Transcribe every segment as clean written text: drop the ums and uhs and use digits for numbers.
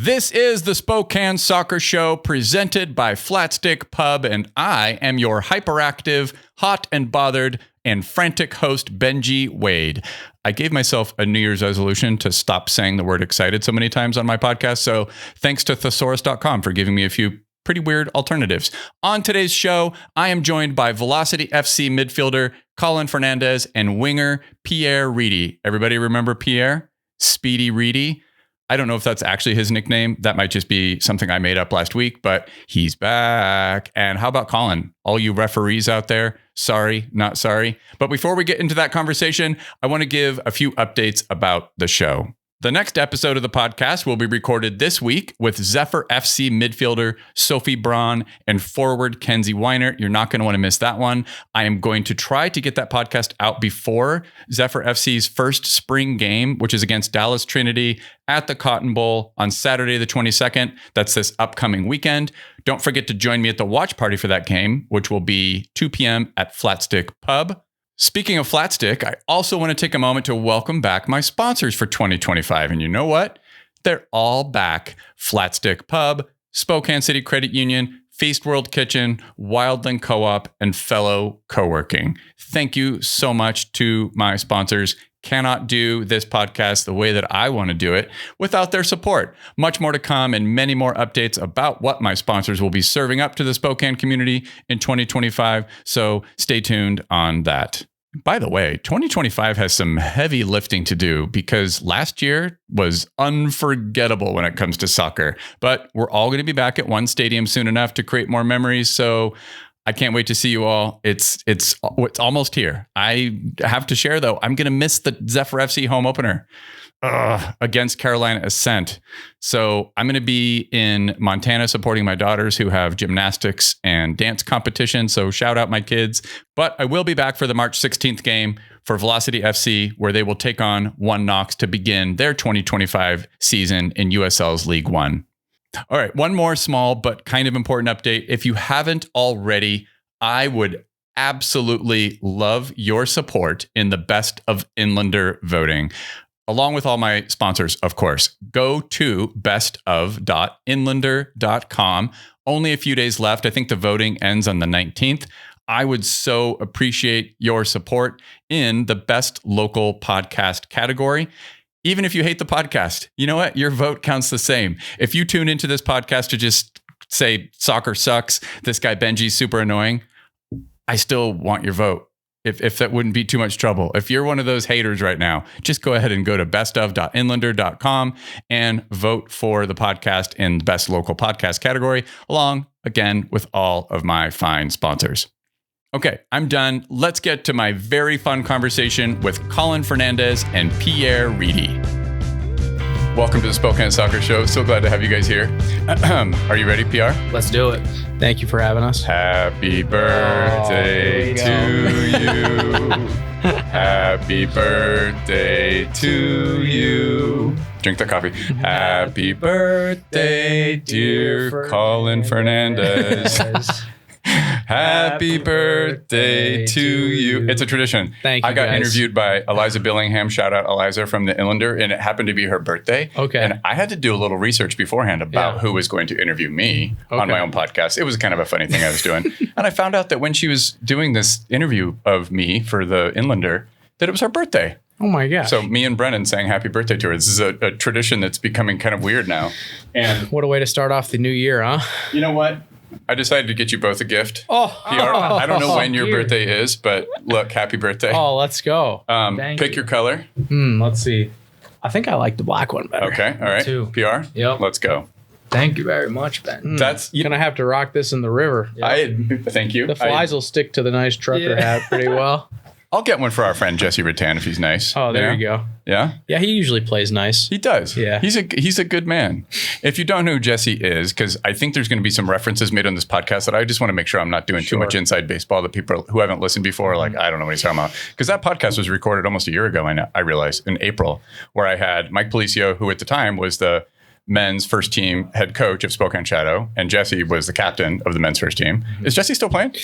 This is the Spokane Soccer Show presented by Flatstick Pub, and I am your hyperactive, hot and bothered, and frantic host, Benji Wade. I gave myself a New Year's resolution to stop saying the word excited so many times on my podcast, so thanks to thesaurus.com for giving me a few pretty weird alternatives. On today's show, I am joined by Velocity FC midfielder Collin Fernandez and winger Pierre Reedy. Everybody remember Pierre? Speedy Reedy? I don't know if that's actually his nickname. That might just be something I made up last week, but he's back. And how about Collin? All you referees out there, sorry, not sorry. But before we get into that conversation, I want to give a few updates about the show. The next episode of the podcast will be recorded this week with Zephyr FC midfielder Sophie Braun and forward Kenzie Weiner. You're not going to want to miss that one. I am going to try to get that podcast out before Zephyr FC's first spring game, which is against Dallas Trinity at the Cotton Bowl on Saturday the 22nd. That's this upcoming weekend. Don't forget to join me at the watch party for that game, which will be 2 p.m. at Flatstick Pub. Speaking of Flatstick, I also want to take a moment to welcome back my sponsors for 2025. And you know what? They're all back. Flatstick Pub, Spokane City Credit Union, Feast World Kitchen, Wildland Co-op, and Fellow Co-working. Thank you so much to my sponsors. Cannot do this podcast the way that I want to do it without their support. Much more to come and many more updates about what my sponsors will be serving up to the Spokane community in 2025. So stay tuned on that. By the way, 2025 has some heavy lifting to do because last year was unforgettable when it comes to soccer. But we're all going to be back at one stadium soon enough to create more memories. So I can't wait to see you all. It's almost here. I have to share, though, I'm going to miss the Zephyr FC home opener against Carolina Ascent. So I'm going to be in Montana supporting my daughters who have gymnastics and dance competition. So shout out my kids. But I will be back for the March 16th game for Velocity FC, where they will take on One Knox to begin their 2025 season in USL's League One. All right, one more small but kind of important update. If you haven't already, I would absolutely love your support in the Best of Inlander voting, along with all my sponsors, of course. Go to bestof.inlander.com. Only a few days left. I think the voting ends on the 19th. I would so appreciate your support in the Best Local Podcast category. Even if you hate the podcast, you know what? Your vote counts the same. If you tune into this podcast to just say soccer sucks, this guy Benji's super annoying, I still want your vote. If that wouldn't be too much trouble. If you're one of those haters right now, just go ahead and go to bestof.inlander.com and vote for the podcast in the Best Local Podcast category, along, again, with all of my fine sponsors. Okay, I'm done. Let's get to my very fun conversation with Collin Fernandez and Pierre Reedy. Welcome to the Spokane Soccer Show. So glad to have you guys here. Are you ready, Pierre? Let's do it. Thank you for having us. Happy birthday to you. Happy birthday to you. Drink the coffee. Happy birthday, dear Collin Fernandez. Happy birthday to you. It's a tradition. Thank you, I got guys. interviewed by Eliza Billingham. Shout out Eliza from the Inlander. And it happened to be her birthday. Okay. And I had to do a little research beforehand about who was going to interview me on my own podcast. It was kind of a funny thing I was doing. And I found out that when she was doing this interview of me for the Inlander, that it was her birthday. Oh my gosh. So me and Brennan sang happy birthday to her. This is a tradition that's becoming kind of weird now. And what a way to start off the new year, huh? you know what? I decided to get you both a gift. Oh, PR. I don't know when your dear. birthday is, but look, happy birthday. Oh, let's go. Pick your color. Let's see. I think I like the black one better. Okay, all right. Too. PR? Yep. Let's go. Thank you very much, Ben. That's You're going to have to rock this in the river. Thank you. The flies will stick to the nice trucker hat pretty well. I'll get one for our friend Jesse Rattan if he's nice. Oh, there you go. Yeah? Yeah, he usually plays nice. He does. Yeah. He's a good man. If you don't know who Jesse is, because I think there's going to be some references made on this podcast that I just want to make sure I'm not doing too much inside baseball that people who haven't listened before are like, I don't know what he's talking about. Because that podcast was recorded almost a year ago, I realized, in April, where I had Mike Policio, who at the time was the men's first team head coach of Spokane Shadow, and Jesse was the captain of the men's first team. Is Jesse still playing?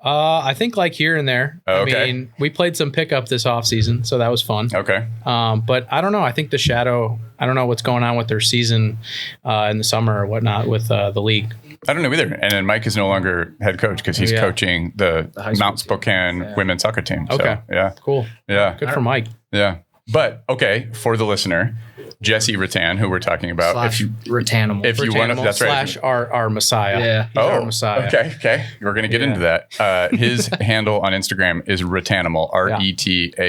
I think like here and there. Oh, okay. I mean, we played some pickup this offseason, so that was fun. Okay. But I don't know. I think the Shadow, I don't know what's going on with their season in the summer or whatnot with the league. I don't know either. And then Mike is no longer head coach because he's coaching the high school Mount Spokane women's soccer team. Okay. So, yeah. Cool. Yeah. Good for Mike. Yeah. But, okay, for the listener, Jesse Rattan, who we're talking about. Slash Ratanimal. If you want to, that's right. Slash our Messiah. Yeah. He's our Messiah. Okay. We're going to get into that. His handle on Instagram is Retanimal, Retanimal.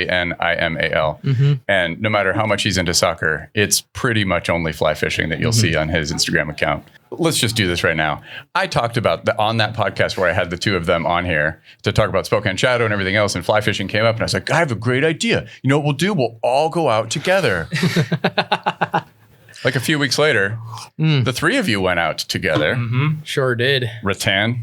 And no matter how much he's into soccer, it's pretty much only fly fishing that you'll see on his Instagram account. Let's just do this right now. I talked about on that podcast where I had the two of them on here to talk about Spokane Shadow and everything else, and fly fishing came up, and I was like, I have a great idea. You know what we'll do? We'll all go out together. Like a few weeks later, the three of you went out together. Sure did. Rattan.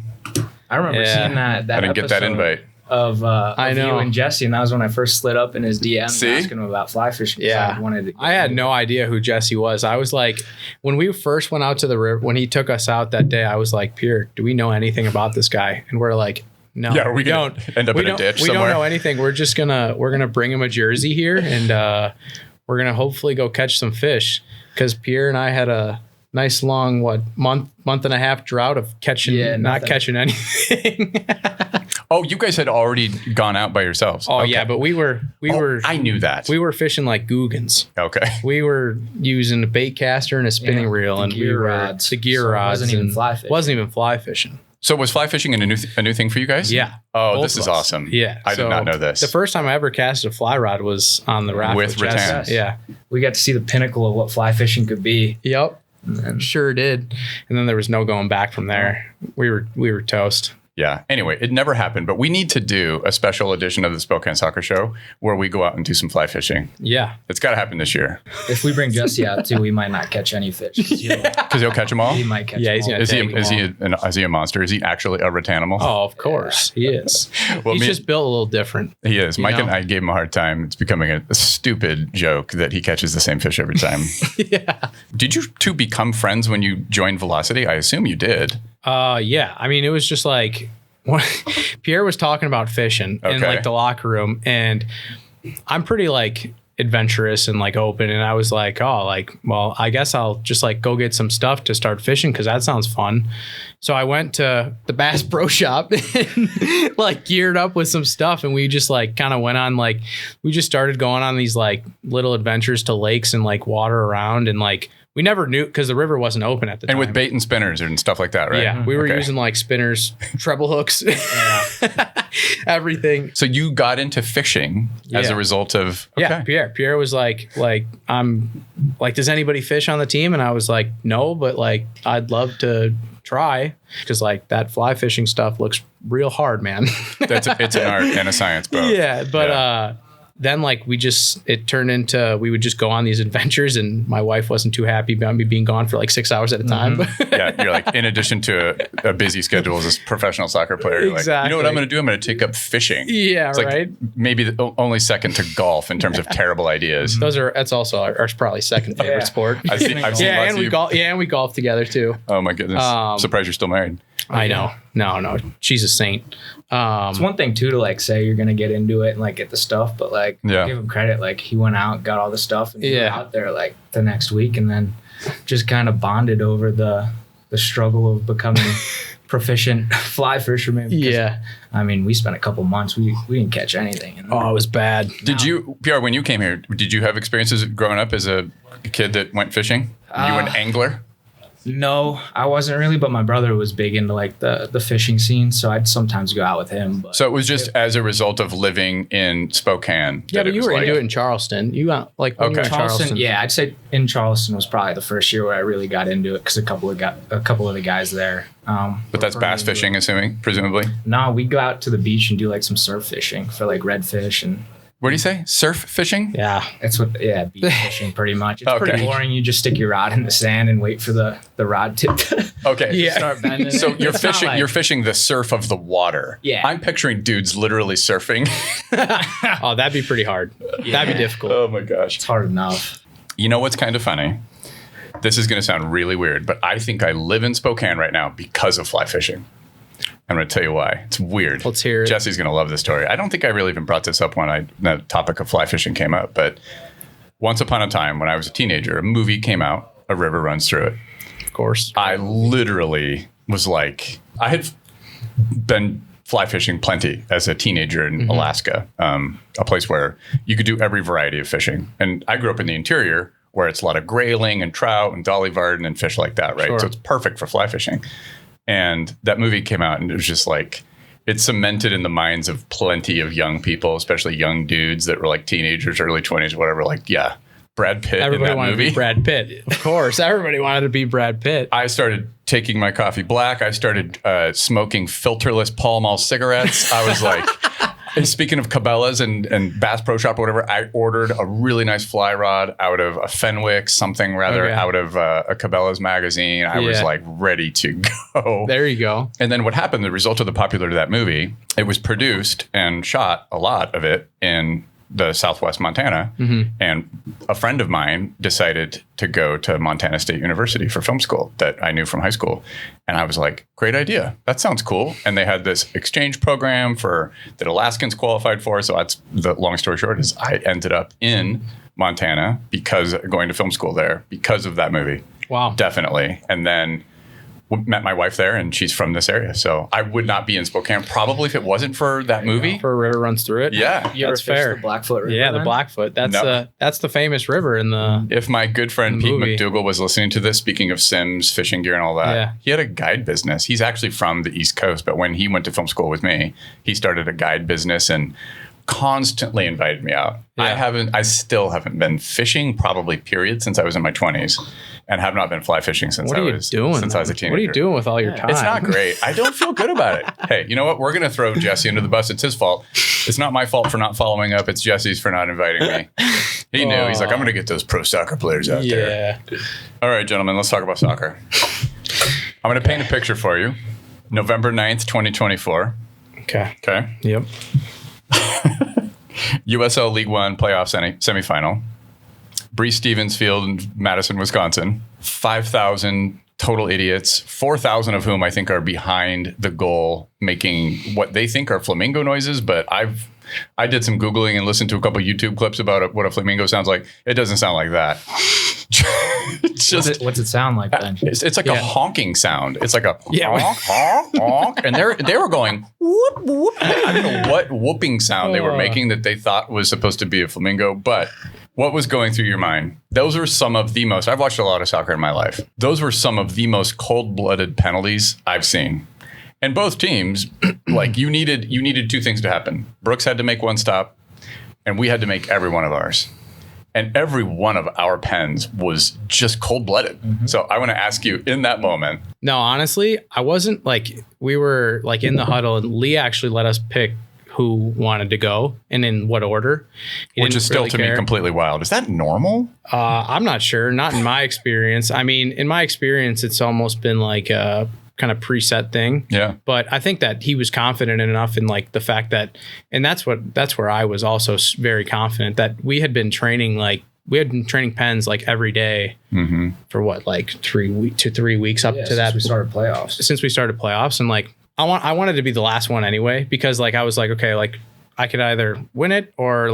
I remember seeing that I didn't get that invite. Of I know. you and Jesse, and that was when I first slid up in his DM See? asking him about fly fishing. Yeah. I had no idea who Jesse was. I was like, when we first went out to the river, when he took us out that day, I was like, Pierre, do we know anything about this guy? And we're like, no, Yeah, we don't end up in a ditch We somewhere. don't know anything. We're gonna bring him a jersey here, and we're gonna hopefully go catch some fish, because Pierre and I had a nice long month and a half drought of not catching anything. Oh, you guys had already gone out by yourselves. Oh Okay. yeah, but we were I knew that. we were fishing like Googans. Okay. We were using a bait caster and a spinning reel, and gear rods. the gear So it rods. wasn't even and fly fishing. Wasn't even fly fishing. So was fly fishing a new thing for you guys? Yeah. Oh, Both this of is us. awesome. Yeah. I did not know this. The first time I ever cast a fly rod was on the raft With Jess. Rattan. Yeah. We got to see the pinnacle of what fly fishing could be. Yep. And Sure did. And then there was no going back from there. We were toast. Yeah. Anyway, it never happened, but we need to do a special edition of the Spokane Soccer Show where we go out and do some fly fishing. Yeah. It's got to happen this year if we bring Jesse out too, we might not catch any fish. because he'll catch them all. He might catch Yeah, them he's all. gonna Is he a monster? Is he actually a Ratanimal? Oh, of course. He is. Well, He's just built a little different. He is. Mike know? and I gave him a hard time. It's becoming a stupid joke that he catches the same fish every time. Yeah. Did you two become friends when you joined Velocity? I assume you did. Yeah. I mean, it was just like Pierre was talking about fishing in Okay. like the locker room, and I'm pretty like adventurous and like open, and I was like, well, I guess I'll just like go get some stuff to start fishing because that sounds fun. So I went to the Bass Pro Shop and like geared up with some stuff, and we just like kind of went on like we just started going on these like little adventures to lakes and like water around, and like we never knew because the river wasn't open at the time. And with bait and spinners and stuff like that, right? Yeah, we were Okay. using like spinners, treble hooks, everything. So you got into fishing as Yeah. a result of Yeah, Pierre was like I'm like, does anybody fish on the team? And I was like, no, but like I'd love to try because like that fly fishing stuff looks real hard, man. it's an art and a science both. Yeah, but then like it turned into we would just go on these adventures, and my wife wasn't too happy about me being gone for like 6 hours at a time. Yeah, you're like, in addition to a busy schedule as a professional soccer player, you're like, you know what I'm going to do? I'm going to take up fishing. Yeah, It's like right. maybe the only second to golf in terms of terrible ideas. That's also our probably second favorite Yeah. sport. I've seen lots and of we you- golf. Yeah, and we golf together too. Oh my goodness! Surprised you're still married. I know. No, she's a saint. It's one thing too to like say you're gonna get into it and like get the stuff, but like Yeah. give him credit. Like he went out, got all the stuff, and he was Yeah. out there like the next week, and then just kind of bonded over the struggle of becoming proficient fly fisherman. because, Yeah. I mean, we spent a couple months. We didn't catch anything. And Oh, it was bad. Did you, Pierre, when you came here, did you have experiences growing up as a kid that went fishing? Were you an angler? No, I wasn't really, but my brother was big into like the fishing scene, so I'd sometimes go out with him. But So it was just as a result of living in Spokane. Yeah, that but you was were like- into it in Charleston. You got like when you were in Okay. Charleston. yeah, I'd say in Charleston was probably the first year where I really got into it because a couple of the guys there. But that's were bass into it. fishing, assuming, presumably. No, we go out to the beach and do like some surf fishing for like redfish, and What do you say? Surf fishing? Yeah. it's beach fishing pretty much. It's Okay. pretty boring. You just stick your rod in the sand and wait for the rod tip to Okay. Yeah. start bending. So you're It's not fishing. like- You're fishing the surf of the water. Yeah. I'm picturing dudes literally surfing. Oh, that'd be pretty hard. That'd be difficult. Oh my gosh. it's hard enough. You know what's kind of funny? This is going to sound really weird, but I think I live in Spokane right now because of fly fishing. I'm going to tell you why. It's weird. Let's hear it. Jesse's going to love this story. I don't think I really even brought this up when the topic of fly fishing came up, but once upon a time when I was a teenager, a movie came out, A River Runs Through It. Of course. I literally was like, I had been fly fishing plenty as a teenager in Alaska, a place where you could do every variety of fishing. And I grew up in the interior where it's a lot of grayling and trout and dolly varden and fish like that, right? Sure. So it's perfect for fly fishing. And that movie came out and it was just like, it cemented in the minds of plenty of young people, especially young dudes that were like teenagers, early 20s, whatever. Like, yeah, Brad Pitt Everybody in that wanted movie. to be Brad Pitt. Of course. Everybody wanted to be Brad Pitt. I started taking my coffee black. I started smoking filterless Pall Mall cigarettes. I was like, and speaking of Cabela's and Bass Pro Shop or whatever, I ordered a really nice fly rod out of a Fenwick, out of a Cabela's magazine. I was like ready to go. There you go. And then what happened, the result of the popularity of that movie, it was produced and shot, a lot of it, in the Southwest Montana. And a friend of mine decided to go to Montana State University for film school that I knew from high school. And I was like, great idea. That sounds cool. And they had this exchange program that Alaskans qualified for. So that's the long story short is I ended up in Montana going to film school there because of that movie. Wow. Definitely. And then met my wife there, and she's from this area. So I would not be in Spokane probably if it wasn't for that movie. For A River Runs Through It. Yeah. You ever That's fished fair. the Blackfoot River? Yeah, the then? Blackfoot. That's the famous river in the. If my good friend Pete movie. McDougall was listening to this, speaking of Sims, fishing gear and all that, Yeah. he had a guide business. He's actually from the East Coast, but when he went to film school with me, he started a guide business and constantly invited me out. Yeah. I still haven't been fishing probably period since I was in my 20s and have not been fly fishing since I was a teenager. What are you doing with all your time? It's not great. I don't feel good about it. Hey, you know what? We're going to throw Jesse under the bus. It's his fault. It's not my fault for not following up. It's Jesse's for not inviting me. He knew. He's like, I'm going to get those pro soccer players out there. Yeah. All right, gentlemen, let's talk about soccer. I'm going to paint a picture for you. November 9th, 2024. Okay. Okay. Yep. USL League One playoff semifinal. Breese Stevens Field in Madison, Wisconsin. 5,000 total idiots, 4,000 of whom I think are behind the goal making what they think are flamingo noises, but I did some Googling and listened to a couple YouTube clips about what a flamingo sounds like. It doesn't sound like that. What's it sound like then? It's like a honking sound. It's like a Yeah. honk, honk, honk. And they were going whoop, whoop. I don't know what whooping sound they were making that they thought was supposed to be a flamingo, but what was going through your mind? Those were some of the most, I've watched a lot of soccer in my life. Those were some of the most cold-blooded penalties I've seen. And both teams, like you needed two things to happen. Brooks had to make one stop, and we had to make every one of ours. And every one of our pens was just cold-blooded. Mm-hmm. So I want to ask you in that moment. No, honestly, I wasn't we were in the huddle, and Lee actually let us pick who wanted to go and in what order. Which is still to me completely wild. Is that normal? I'm not sure. Not in my experience. I mean, in my experience, it's almost been like a kind of preset thing. Yeah. But I think that he was confident enough in the fact that, and that's where I was also very confident that we had been training pens every day for 3 to 3 weeks up to that. Since we started playoffs. And I wanted to be the last one anyway, because I was okay, I could either win it or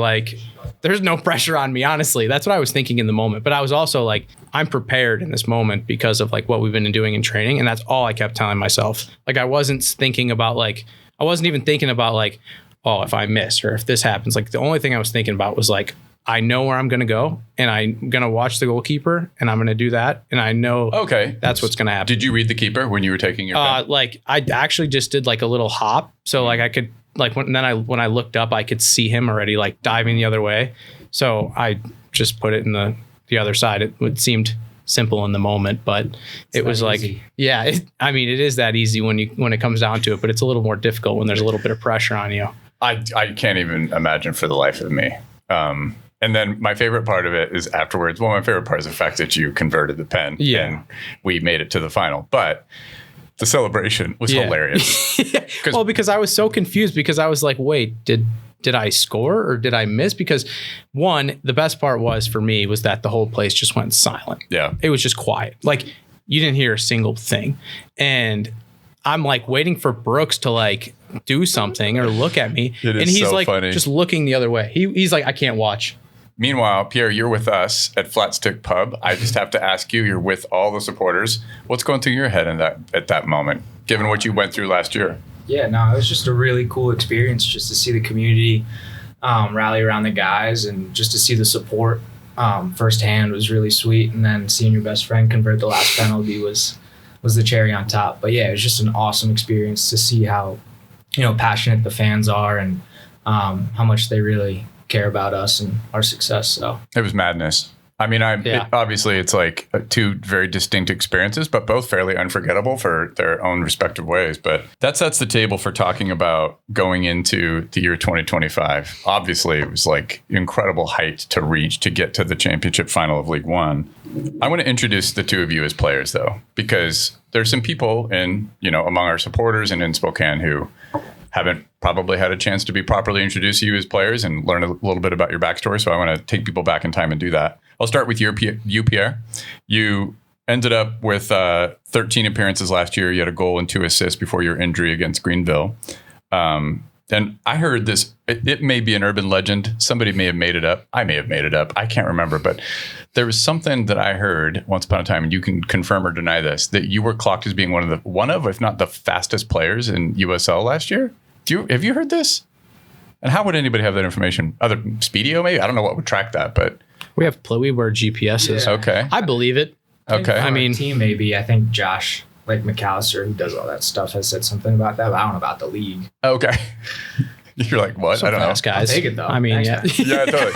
there's no pressure on me, honestly. That's what I was thinking in the moment. But I was also I'm prepared in this moment because of what we've been doing in training. And that's all I kept telling myself. I wasn't thinking about I wasn't even thinking about oh, if I miss or if this happens. The only thing I was thinking about was I know where I'm going to go, and I'm going to watch the goalkeeper, and I'm going to do that. And I know that's what's going to happen. Did you read the keeper when you were taking your pen? I actually just did a little hop. So I could when I looked up, I could see him already diving the other way. So I just put it in the other side. It seemed simple in the moment, but it was easy. Yeah, it is that easy when it comes down to it, but it's a little more difficult when there's a little bit of pressure on you. I can't even imagine for the life of me. And then my favorite part of it is afterwards. Well, my favorite part is the fact that you converted the pen and we made it to the final. But the celebration was hilarious. Well, because I was so confused because I was wait, did did I score or did I miss? Because one, the best part was for me was that the whole place just went silent. Yeah. It was just quiet. Like you didn't hear a single thing. And I'm like waiting for Brooks to like do something or look at me. It is and he's so like funny. just looking the other way. He's like, I can't watch. Meanwhile, Pierre, you're with us at Flat Stick Pub. I just have to ask you, you're with all the supporters. What's going through your head at that moment, given what you went through last year? Yeah, no, it was just a really cool experience just to see the community rally around the guys and just to see the support firsthand was really sweet. And then seeing your best friend convert the last penalty was the cherry on top. But yeah, it was just an awesome experience to see how, passionate the fans are and how much they really care about us and our success. So it was madness. I mean, obviously it's like two very distinct experiences, but both fairly unforgettable for their own respective ways. But that sets the table for talking about going into the year 2025. Obviously, it was like incredible height to reach to get to the championship final of League One. I want to introduce the two of you as players, though, because there's some people among our supporters and in Spokane who haven't probably had a chance to be properly introduced to you as players and learn a little bit about your backstory. So I want to take people back in time and do that. I'll start with you, Pierre. You ended up with 13 appearances last year. You had a goal and 2 assists before your injury against Greenville. And I heard this, it may be an urban legend. Somebody may have made it up. I may have made it up. I can't remember. But there was something that I heard once upon a time, and you can confirm or deny this, that you were clocked as being one of, if not the fastest players in USL last year. Have you heard this? And how would anybody have that information? Other Speedio, maybe? I don't know what would track that, but we wear GPSs. Yeah. Okay. I believe it. Okay. I mean, team maybe. I think Josh, like McAllister, who does all that stuff, has said something about that. But I don't know about the league. Okay. You're like, what? So I don't fast, know. guys. I'll take it though. I mean, Thanks, Yeah, totally.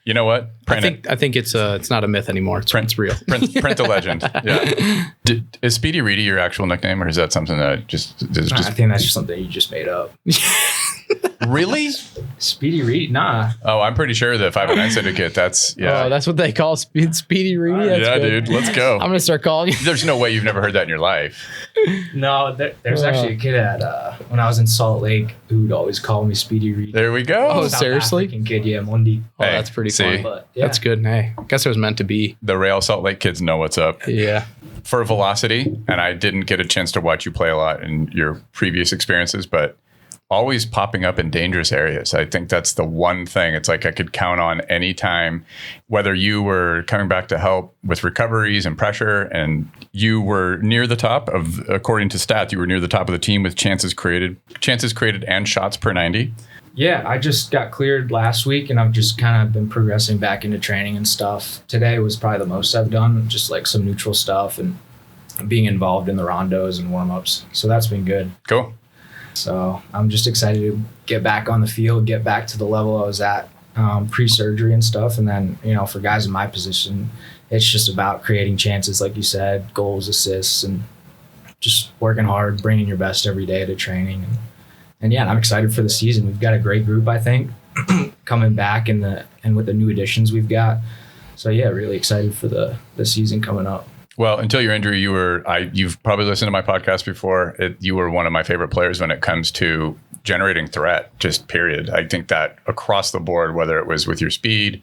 You know what? I think it's not a myth anymore. It's real. Print a legend. Yeah. Is Speedy Reedy your actual nickname, or is that something that I think that's just something you just made up. Really? Speedy Reedy? Nah. Oh, I'm pretty sure the 509 Syndicate. That's Oh, that's what they call Speedy Reedy. That's yeah, good. dude. Let's go. I'm gonna start calling you. There's no way you've never heard that in your life. No, there's actually a kid when I was in Salt Lake who would always call me Speedy Reedy. There we go. Oh, South seriously? African kid, yeah, Mundi. Oh, that's pretty funny. But yeah. That's good. Hey, I guess it was meant to be. The Real Salt Lake kids know what's up. Yeah. For velocity, and I didn't get a chance to watch you play a lot in your previous experiences, but always popping up in dangerous areas. I think that's the one thing. It's like I could count on any time, whether you were coming back to help with recoveries and pressure, and you were near the top of, according to stats, you were near the top of the team with chances created and shots per 90. Yeah, I just got cleared last week, and I've just kind of been progressing back into training and stuff. Today was probably the most I've done, just like some neutral stuff and being involved in the rondos and warm-ups. So that's been good. Cool. So I'm just excited to get back on the field, get back to the level I was at pre-surgery and stuff. And then, for guys in my position, it's just about creating chances, like you said, goals, assists, and just working hard, bringing your best every day to training. And yeah, I'm excited for the season. We've got a great group, I think, coming back and with the new additions we've got. So yeah, really excited for the season coming up. Well, until your injury, you've probably listened to my podcast before. You were one of my favorite players when it comes to generating threat, just period. I think that across the board, whether it was with your speed,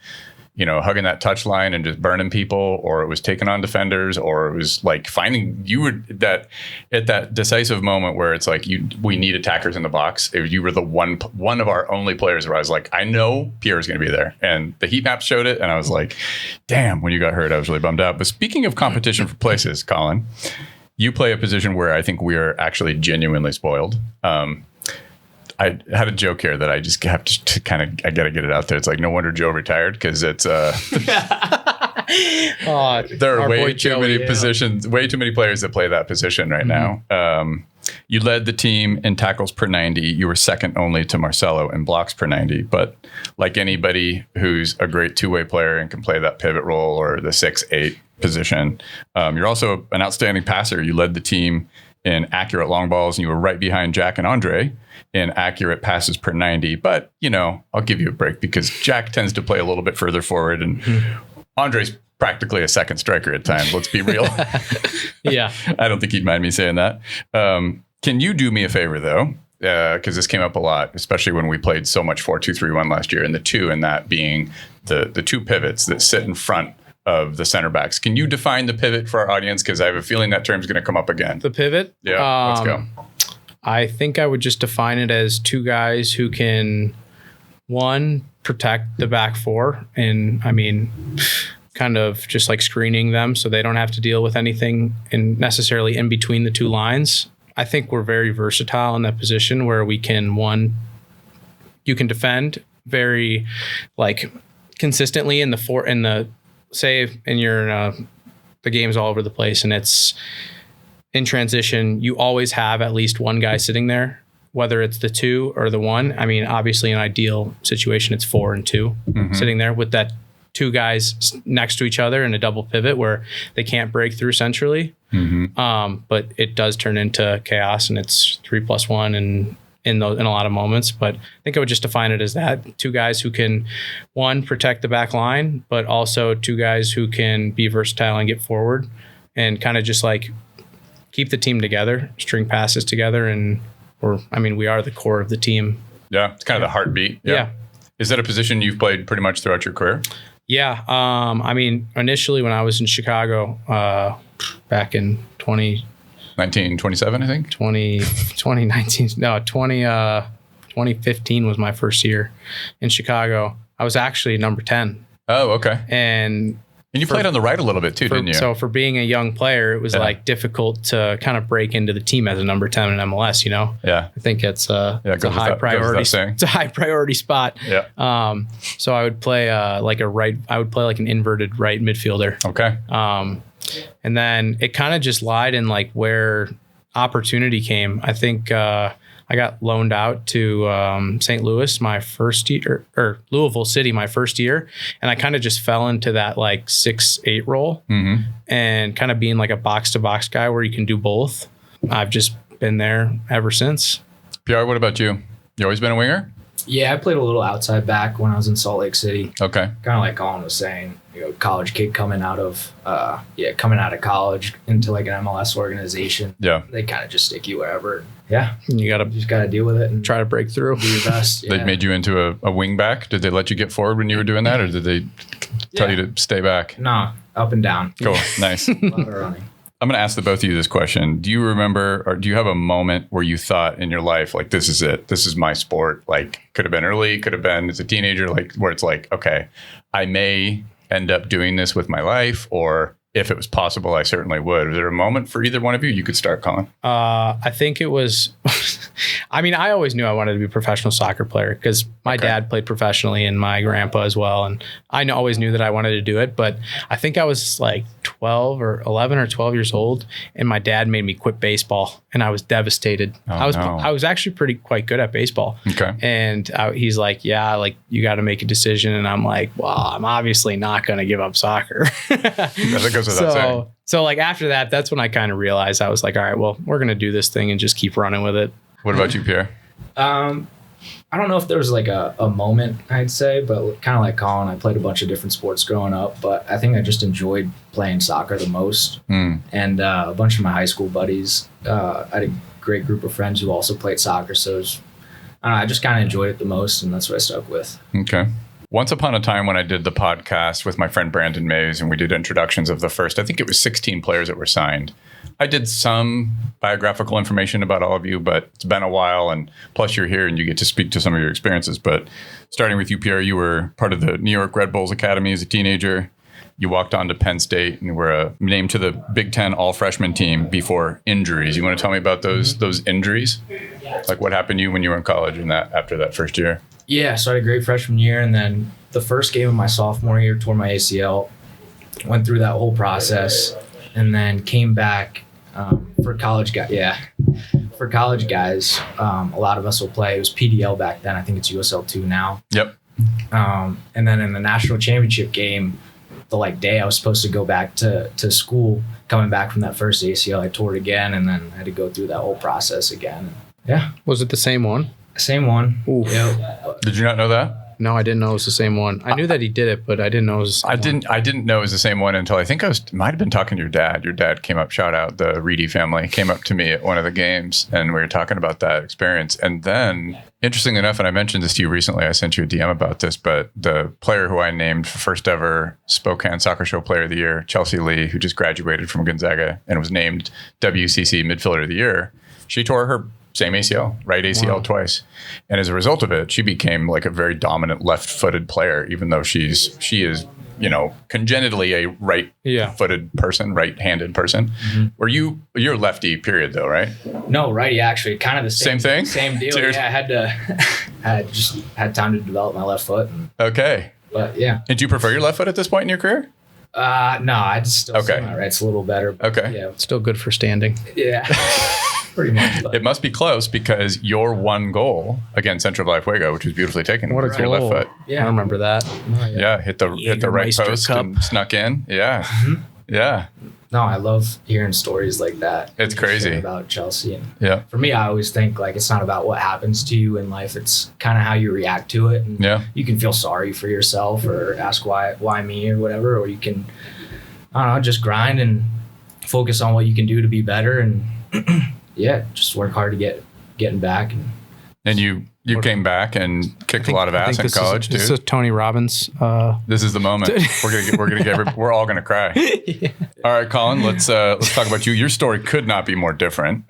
hugging that touch line and just burning people, or it was taking on defenders, or it was like finding at that decisive moment where it's like we need attackers in the box. You were the one of our only players where I was like, I know Pierre is going to be there, and the heat maps showed it, and I was like, damn. When you got hurt, I was really bummed out. But speaking of competition for places, Collin, you play a position where I think we are actually genuinely spoiled. I had a joke here that I just have to I got to get it out there. It's like, no wonder Joe retired, because it's there are way too many positions, way too many players that play that position right now. You led the team in tackles per 90. You were second only to Marcelo in blocks per 90. But like anybody who's a great two-way player and can play that pivot role or the 6-8 position, you're also an outstanding passer. You led the team in accurate long balls, and you were right behind Jack and Andre in accurate passes per 90. But, I'll give you a break because Jack tends to play a little bit further forward, and Andre's practically a second striker at times. Let's be real. Yeah. I don't think he'd mind me saying that. Can you do me a favor, though? because this came up a lot, especially when we played so much 4-2-3-1 last year, and the two in that being the two pivots that sit in front of the center backs. Can you define the pivot for our audience? Because I have a feeling that term's going to come up again. The pivot? Yeah, let's go. I think I would just define it as two guys who can, one, protect the back four, and I mean, kind of just like screening them so they don't have to deal with anything necessarily in between the two lines. I think we're very versatile in that position where we can, one, you can defend very like consistently in the say, and you're the game's all over the place and it's in transition. You always have at least one guy sitting there, whether it's the two or the one. I mean, obviously, in an ideal situation, it's 4 and 2 sitting there with that two guys next to each other in a double pivot where they can't break through centrally. But it does turn into chaos, and it's 3+1 and in a lot of moments. But I think I would just define it as that: two guys who can, one, protect the back line, but also two guys who can be versatile and get forward and kind of just like keep the team together, string passes together, and we are the core of the team. Yeah, it's kind of the heartbeat. Yeah. Is that a position you've played pretty much throughout your career? Yeah. Initially when I was in Chicago, back in 2015 was my first year in Chicago. I was actually number 10. Oh, okay. And you played on the right a little bit too, didn't you? So for being a young player, it was like difficult to kind of break into the team as a number 10 in MLS, you know? Yeah. I think it's a high priority. It's a high priority spot. Yeah. So I would play like an inverted right midfielder. Okay. And then it kind of just lied in like where opportunity came. I think I got loaned out to St. Louis my first year, or Louisville City my first year, and I kind of just fell into that like 6-8 role and kind of being like a box-to-box guy where you can do both. I've just been there ever since. Pierre, what about you? You always been a winger? Yeah, I played a little outside back when I was in Salt Lake City. Okay. Kind of like Collin was saying, college kid coming out of college into like an MLS organization. Yeah. They kind of just stick you wherever. Yeah. And you just gotta deal with it and try to break through. Do your best. Yeah. They made you into a wing back. Did they let you get forward when you were doing that, or did they tell you to stay back? No, up and down. Cool. Nice. A lot of running. I'm going to ask the both of you this question. Do you remember, or do you have a moment where you thought in your life, like, this is it, this is my sport? Like, could have been early, could have been as a teenager, like where it's like, okay, I may end up doing this with my life, or if it was possible, I certainly would. Was there a moment for either one of you? You could start, Collin. I think it was, I always knew I wanted to be a professional soccer player because my dad played professionally and my grandpa as well. And I always knew that I wanted to do it. But I think I was like 11 or 12 years old, and my dad made me quit baseball, and I was devastated. I was actually quite good at baseball. Okay. And he's like, yeah, like you got to make a decision. And I'm like, well, I'm obviously not going to give up soccer. That goes without saying. So like after that, that's when I kind of realized I was like, all right, well, we're going to do this thing and just keep running with it. What about you, Pierre? I don't know if there was like a moment, I'd say, but kind of like Collin, I played a bunch of different sports growing up, but I think I just enjoyed playing soccer the most. And a bunch of my high school buddies, I had a great group of friends who also played soccer. So I just kind of enjoyed it the most, and that's what I stuck with. Okay. Once upon a time when I did the podcast with my friend Brandon Mays, and we did introductions of the first, I think it was 16 players that were signed. I did some biographical information about all of you, but it's been a while, and plus you're here and you get to speak to some of your experiences. But starting with you, Pierre, you were part of the New York Red Bulls Academy as a teenager. You walked on to Penn State and were named to the Big Ten all-freshman team before injuries. You want to tell me about those injuries? Like what happened to you when you were in college and after that first year? Yeah, so I had a great freshman year, and then the first game of my sophomore year, tore my ACL, went through that whole process, and then came back for college guys. Yeah, for college guys, a lot of us will play. It was PDL back then. I think it's USL2 now. Yep. And then in the national championship game, the day I was supposed to go back to school, coming back from that first ACL, I tore it again, and then I had to go through that whole process again. Yeah. Was it the same one? Same one. Yep. Did you not know that? No, I didn't know it was the same one. I knew that he did it, but I didn't know it was the same one. I didn't know it was the same one until I think might have been talking to your dad. Your dad came up, shout out the Reedy family, came up to me at one of the games, and we were talking about that experience. And then, interestingly enough, and I mentioned this to you recently, I sent you a DM about this, but the player who I named for first ever Spokane Soccer Show Player of the Year, Chelsea Lee, who just graduated from Gonzaga and was named WCC Midfielder of the Year, she tore her same ACL, right ACL twice. And as a result of it, she became like a very dominant left-footed player, even though she is, congenitally a right-footed person, right-handed person. Mm-hmm. You're lefty, period, though, right? No, righty, actually. Kind of the same thing? Same deal. Yeah, I had time to develop my left foot. Okay. But yeah. And do you prefer your left foot at this point in your career? No, I just still say my right's a little better. Okay. Yeah. Still good for standing. Yeah. Pretty much. It must be close because your one goal against Central Fuego, which was beautifully taken, what a with your left foot. Yeah, I remember that. Yeah, hit the right post Cup. and snuck in. Yeah, yeah. No, I love hearing stories like that. It's crazy about Chelsea. And yeah, for me, I always think like it's not about what happens to you in life. It's kind of how you react to it. And you can feel sorry for yourself or ask why me or whatever, or you can, I don't know, just grind and focus on what you can do to be better and. Yeah, just work hard to getting back. And you came back and kicked a lot of ass in college too. This is Tony Robbins. This is the moment. We're all gonna cry. Yeah. All right, Collin. Let's talk about you. Your story could not be more different.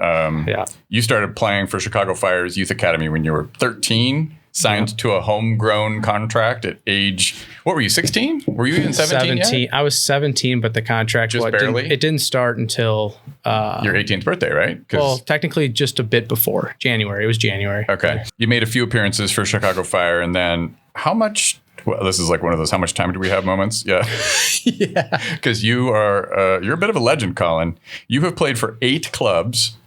You started playing for Chicago Fire's Youth Academy when you were 13. Signed to a homegrown contract at age, what were you, 16? Were you even 17 yet? I was 17, but the contract just barely. It didn't start until your 18th birthday, right? Well, technically just a bit before January. It was January. Okay. You made a few appearances for Chicago Fire, and then how much? Well, this is like one of those how much time do we have moments? Yeah. Yeah. Because you're a bit of a legend, Collin. You have played for 8 clubs.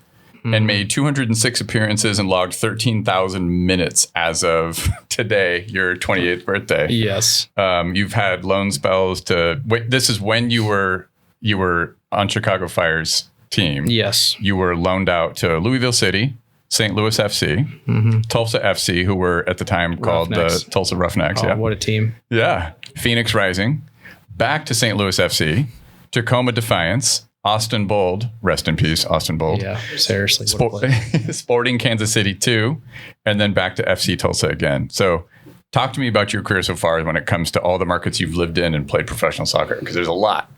And made 206 appearances and logged 13,000 minutes as of today, your 28th birthday. Yes. You've had loan spells to. Wait, this is when you were on Chicago Fire's team. Yes. You were loaned out to Louisville City, St. Louis FC, Tulsa FC, who were at the time called the Tulsa Roughnecks. Oh, what a team! Yeah. Phoenix Rising, back to St. Louis FC, Tacoma Defiance. Austin Bold, rest in peace, Austin Bold. Yeah, seriously. Sporting Kansas City 2, and then back to FC Tulsa again. So talk to me about your career so far when it comes to all the markets you've lived in and played professional soccer, because there's a lot.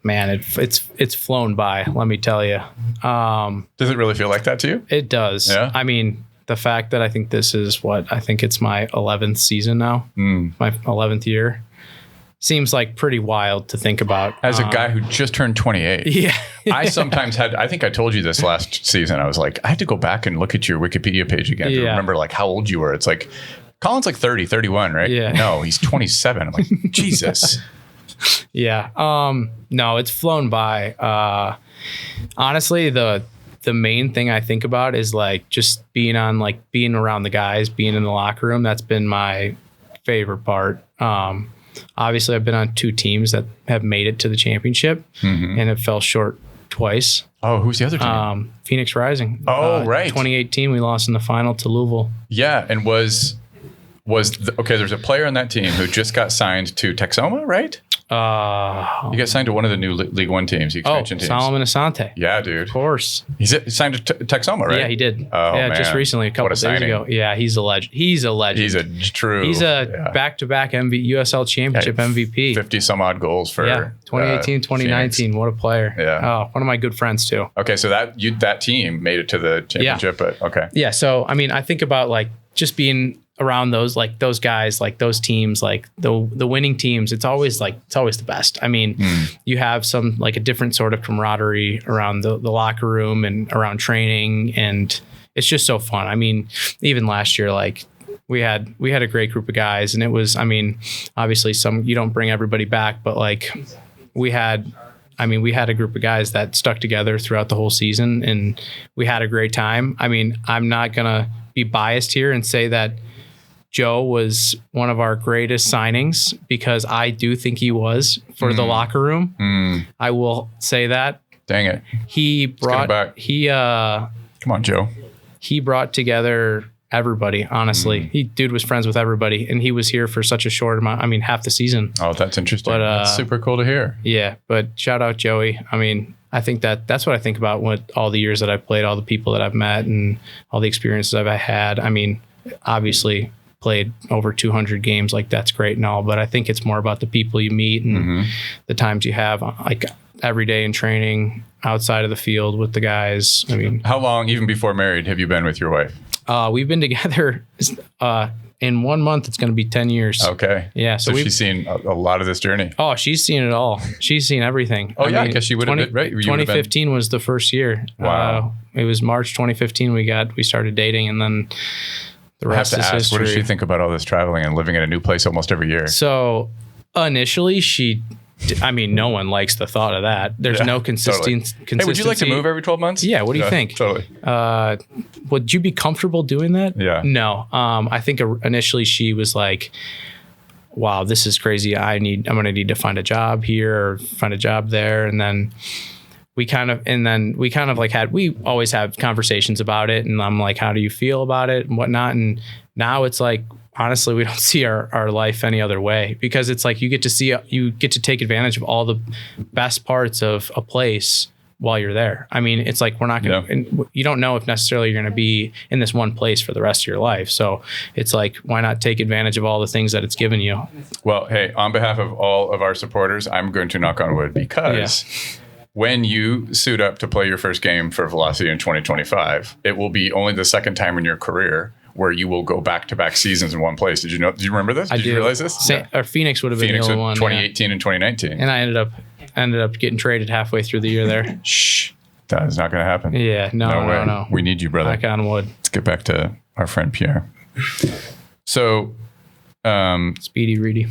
Man, it's flown by, let me tell you. Does it really feel like that to you? It does. Yeah? I mean, the fact that I think this is it's my 11th season now, my 11th year. Seems like pretty wild to think about. As a guy who just turned 28. Yeah. I sometimes I think I told you this last season. I was like, I had to go back and look at your Wikipedia page again to remember like how old you were. It's like, Collin's like 30, 31, right? Yeah. No, he's 27. I'm like, Jesus. Yeah. No, it's flown by. Honestly, the main thing I think about is like just being around the guys, being in the locker room. That's been my favorite part. Obviously, I've been on 2 teams that have made it to the championship and it fell short twice. Oh, who's the other team? Phoenix Rising. Oh, right. 2018, we lost in the final to Louisville. Yeah, and there's a player on that team who just got signed to Texoma, right? You got signed to one of the new League One teams, the expansion teams. Solomon Asante. Yeah, dude. Of course. He's signed to Texoma, right? Yeah, he did. Oh, man. Just recently, a couple days ago. Yeah, he's a legend. He's a legend. He's a back-to-back USL Championship MVP. 50 some odd goals for 2018, 2019. Phoenix. What a player. Yeah. Oh, one of my good friends too. Okay, so that team made it to the championship, but okay. Yeah, so I mean, I think about like just being around those guys, like those teams, like the winning teams. It's always the best. I mean, you have some like a different sort of camaraderie around the locker room and around training, and it's just so fun. I mean, even last year, like we had a great group of guys, and it was, I mean, obviously you don't bring everybody back, but like we had a group of guys that stuck together throughout the whole season, and we had a great time. I mean, I'm not gonna be biased here and say that Joe was one of our greatest signings, because I do think he was for the locker room. I will say that. Dang it. Come on, Joe. He brought together everybody, honestly. Dude was friends with everybody, and he was here for such a short amount. I mean, half the season. Oh, that's interesting. But, that's super cool to hear. Yeah, but shout out Joey. I mean, I think that's what I think about with all the years that I've played, all the people that I've met, and all the experiences I've had. I mean, obviously played over 200 games, like that's great and all, but I think it's more about the people you meet and the times you have, like every day in training, outside of the field with the guys. I mean, how long, even before married, have you been with your wife? We've been together in 1 month. It's going to be 10 years. Okay. Yeah. So she's seen a lot of this journey. Oh, she's seen it all. She's seen everything. Oh, I guess she would have been, right? 2015 was the first year. Wow. It was March 2015 we started dating, and then the rest is history. What does she think about all this traveling and living in a new place almost every year? So initially no one likes the thought of that. There's no consistency. Hey, would you like to move every 12 months? Yeah. What do you think? Totally. Would you be comfortable doing that? Yeah. No. I think initially she was like, wow, this is crazy. I'm going to need to find a job here or find a job there. And then we always have conversations about it. And I'm like, how do you feel about it and whatnot? And now it's like, honestly, we don't see our life any other way, because it's like you get to take advantage of all the best parts of a place while you're there. I mean, it's like, we're not going to, you don't know if necessarily you're going to be in this one place for the rest of your life. So it's like, why not take advantage of all the things that it's given you? Well, hey, on behalf of all of our supporters, I'm going to knock on wood, because when you suit up to play your first game for Velocity in 2025, it will be only the second time in your career where you will go back-to-back seasons in one place. Did you remember this? Did you realize this? Or Phoenix would have been the only one. 2018 and 2019. And I ended up getting traded halfway through the year there. Shh. That is not going to happen. Yeah. No. We need you, brother. Knock on wood. Let's get back to our friend Pierre. So, Speedy Reedy.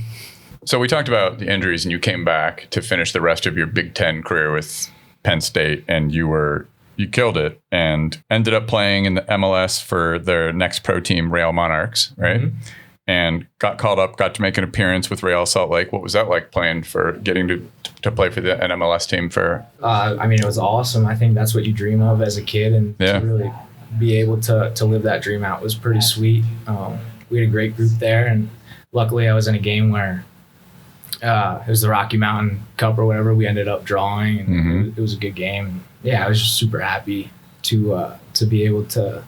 So we talked about the injuries, and you came back to finish the rest of your Big Ten career with Penn State, and you killed it and ended up playing in the MLS for their next pro team, Real Monarchs, right? Mm-hmm. And got called up, got to make an appearance with Real Salt Lake. What was that like, getting to play for an MLS team for? It was awesome. I think that's what you dream of as a kid, and to really be able to live that dream out was pretty sweet. We had a great group there, and luckily I was in a game where it was the Rocky Mountain Cup or whatever. We ended up drawing, and it was a good game. Yeah, I was just super happy to be able to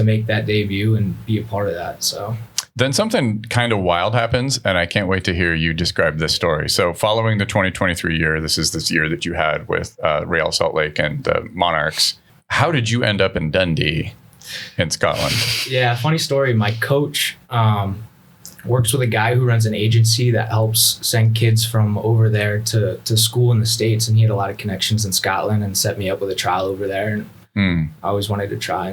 make that debut and be a part of that. So then something kind of wild happens, and I can't wait to hear you describe this story. So following the 2023 year, this year that you had with Real Salt Lake and the Monarchs, how did you end up in Dundee in Scotland? Yeah, funny story. My coach works with a guy who runs an agency that helps send kids from over there to school in the States, and he had a lot of connections in Scotland and set me up with a trial over there. And I always wanted to try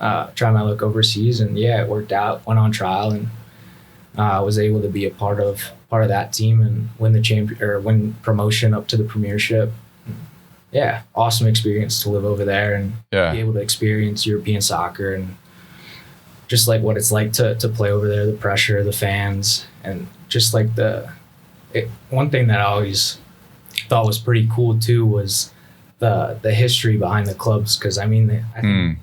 my luck overseas, and it worked out. Went on trial, and was able to be a part of that team and win promotion up to the Premiership. Yeah, awesome experience to live over there and be able to experience European soccer and just like what it's like to play over there, the pressure, the fans, and just like one thing that I always thought was pretty cool too was the history behind the clubs. Because I think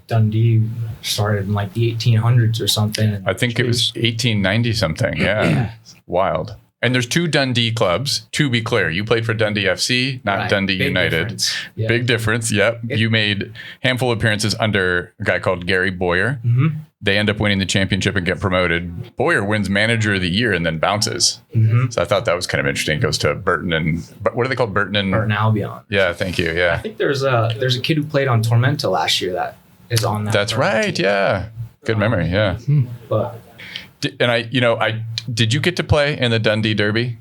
Dundee started in like the 1800s or something. I think it was 1890 something. Yeah. Wild. And there's two Dundee clubs, to be clear. You played for Dundee FC, not Dundee United. Big difference. Yep. You made a handful of appearances under a guy called Gary Boyer. Mm-hmm. They end up winning the championship and get promoted. Boyer wins Manager of the Year and then bounces. Mm-hmm. So I thought that was kind of interesting. Goes to Burton and what are they called? Burton Albion. Yeah, thank you. Yeah. I think there's a kid who played on Tormenta last year that is on that. That's right. Team. Yeah. Good memory. Yeah. But did you get to play in the Dundee Derby?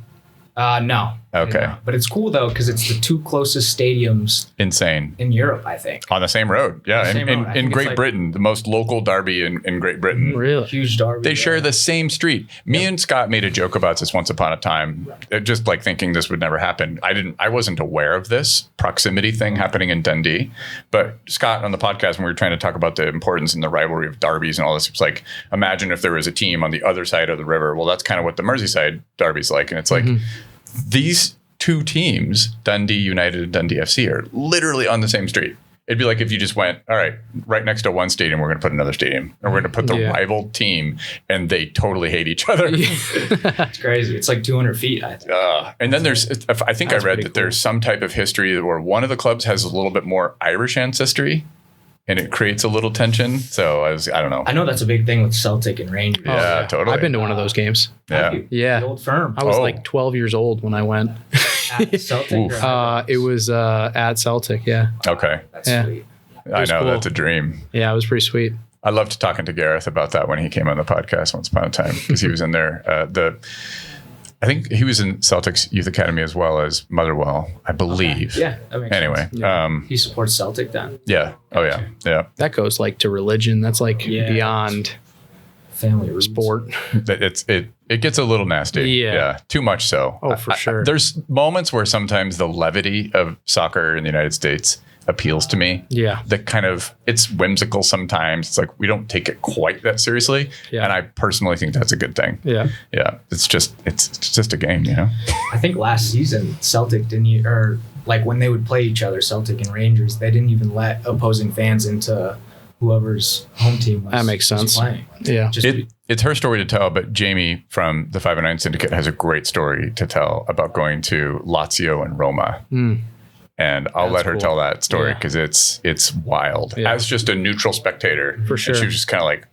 No. Okay. But it's cool though, because it's the two closest stadiums. Insane. In Europe, I think. On the same road. Yeah. In Great Britain, the most local derby in Great Britain. Really? Huge derby. They share the same street. Me and Scott made a joke about this once upon a time, just like thinking this would never happen. I wasn't aware of this proximity thing happening in Dundee. But Scott, on the podcast, when we were trying to talk about the importance and the rivalry of derbies and all this, it's like, imagine if there was a team on the other side of the river. Well, that's kind of what the Merseyside derby's like. And it's like, these two teams, Dundee United and Dundee FC, are literally on the same street. It'd be like if you just went, all right, right next to one stadium, we're going to put another stadium, and we're going to put the rival team, and they totally hate each other. It's crazy. It's like 200 feet, I think. And then I think I read that there's some type of history where one of the clubs has a little bit more Irish ancestry, and it creates a little tension. So I don't know. I know that's a big thing with Celtic and Rangers. Yeah, totally. I've been to one of those games. Yeah. Yeah. The old firm. I was like 12 years old when I went. At Celtic. It was at Celtic. Yeah. Okay. That's sweet. I know, cool. that's a dream. Yeah, it was pretty sweet. I loved talking to Gareth about that when he came on the podcast once upon a time, because he was in there. I think he was in Celtic's youth academy as well as Motherwell, I believe. Okay. Yeah. That makes Anyway. sense. Yeah. He supports Celtic then. Yeah. Oh, yeah. Yeah. That goes like to religion. That's like beyond family roots. sport. It gets a little nasty. Yeah. Too much so. Oh, for sure. There's moments where sometimes the levity of soccer in the United States appeals to me. Yeah. The kind of, it's whimsical sometimes. It's like we don't take it quite that seriously. Yeah. And I personally think that's a good thing. Yeah. Yeah. It's just a game, you know? I think last season Celtic didn't, or like when they would play each other, Celtic and Rangers, they didn't even let opposing fans into whoever's home team was. That makes sense. Was playing. Yeah. It's her story to tell, but Jamie from the 509 Syndicate has a great story to tell about going to Lazio and Roma. And I'll let her tell that story because it's wild. As just a neutral spectator, for sure. And she was just kind of like,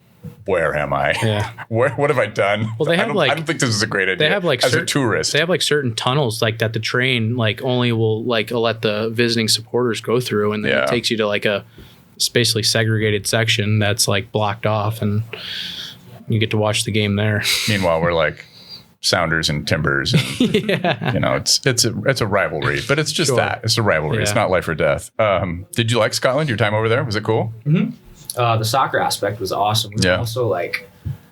"Where am I? Yeah. What have I done?" Well, they have I don't think this is a great idea. They have like as a tourist. They have like certain tunnels like that the train like only will like let the visiting supporters go through, and then it takes you to like it's basically segregated section that's like blocked off, and you get to watch the game there. Meanwhile, we're like Sounders and Timbers, and you know, it's a rivalry, but it's just that it's a rivalry. It's not life or death. Did you like Scotland? Your time over there, was it cool? Mm-hmm. The soccer aspect was awesome. We were also like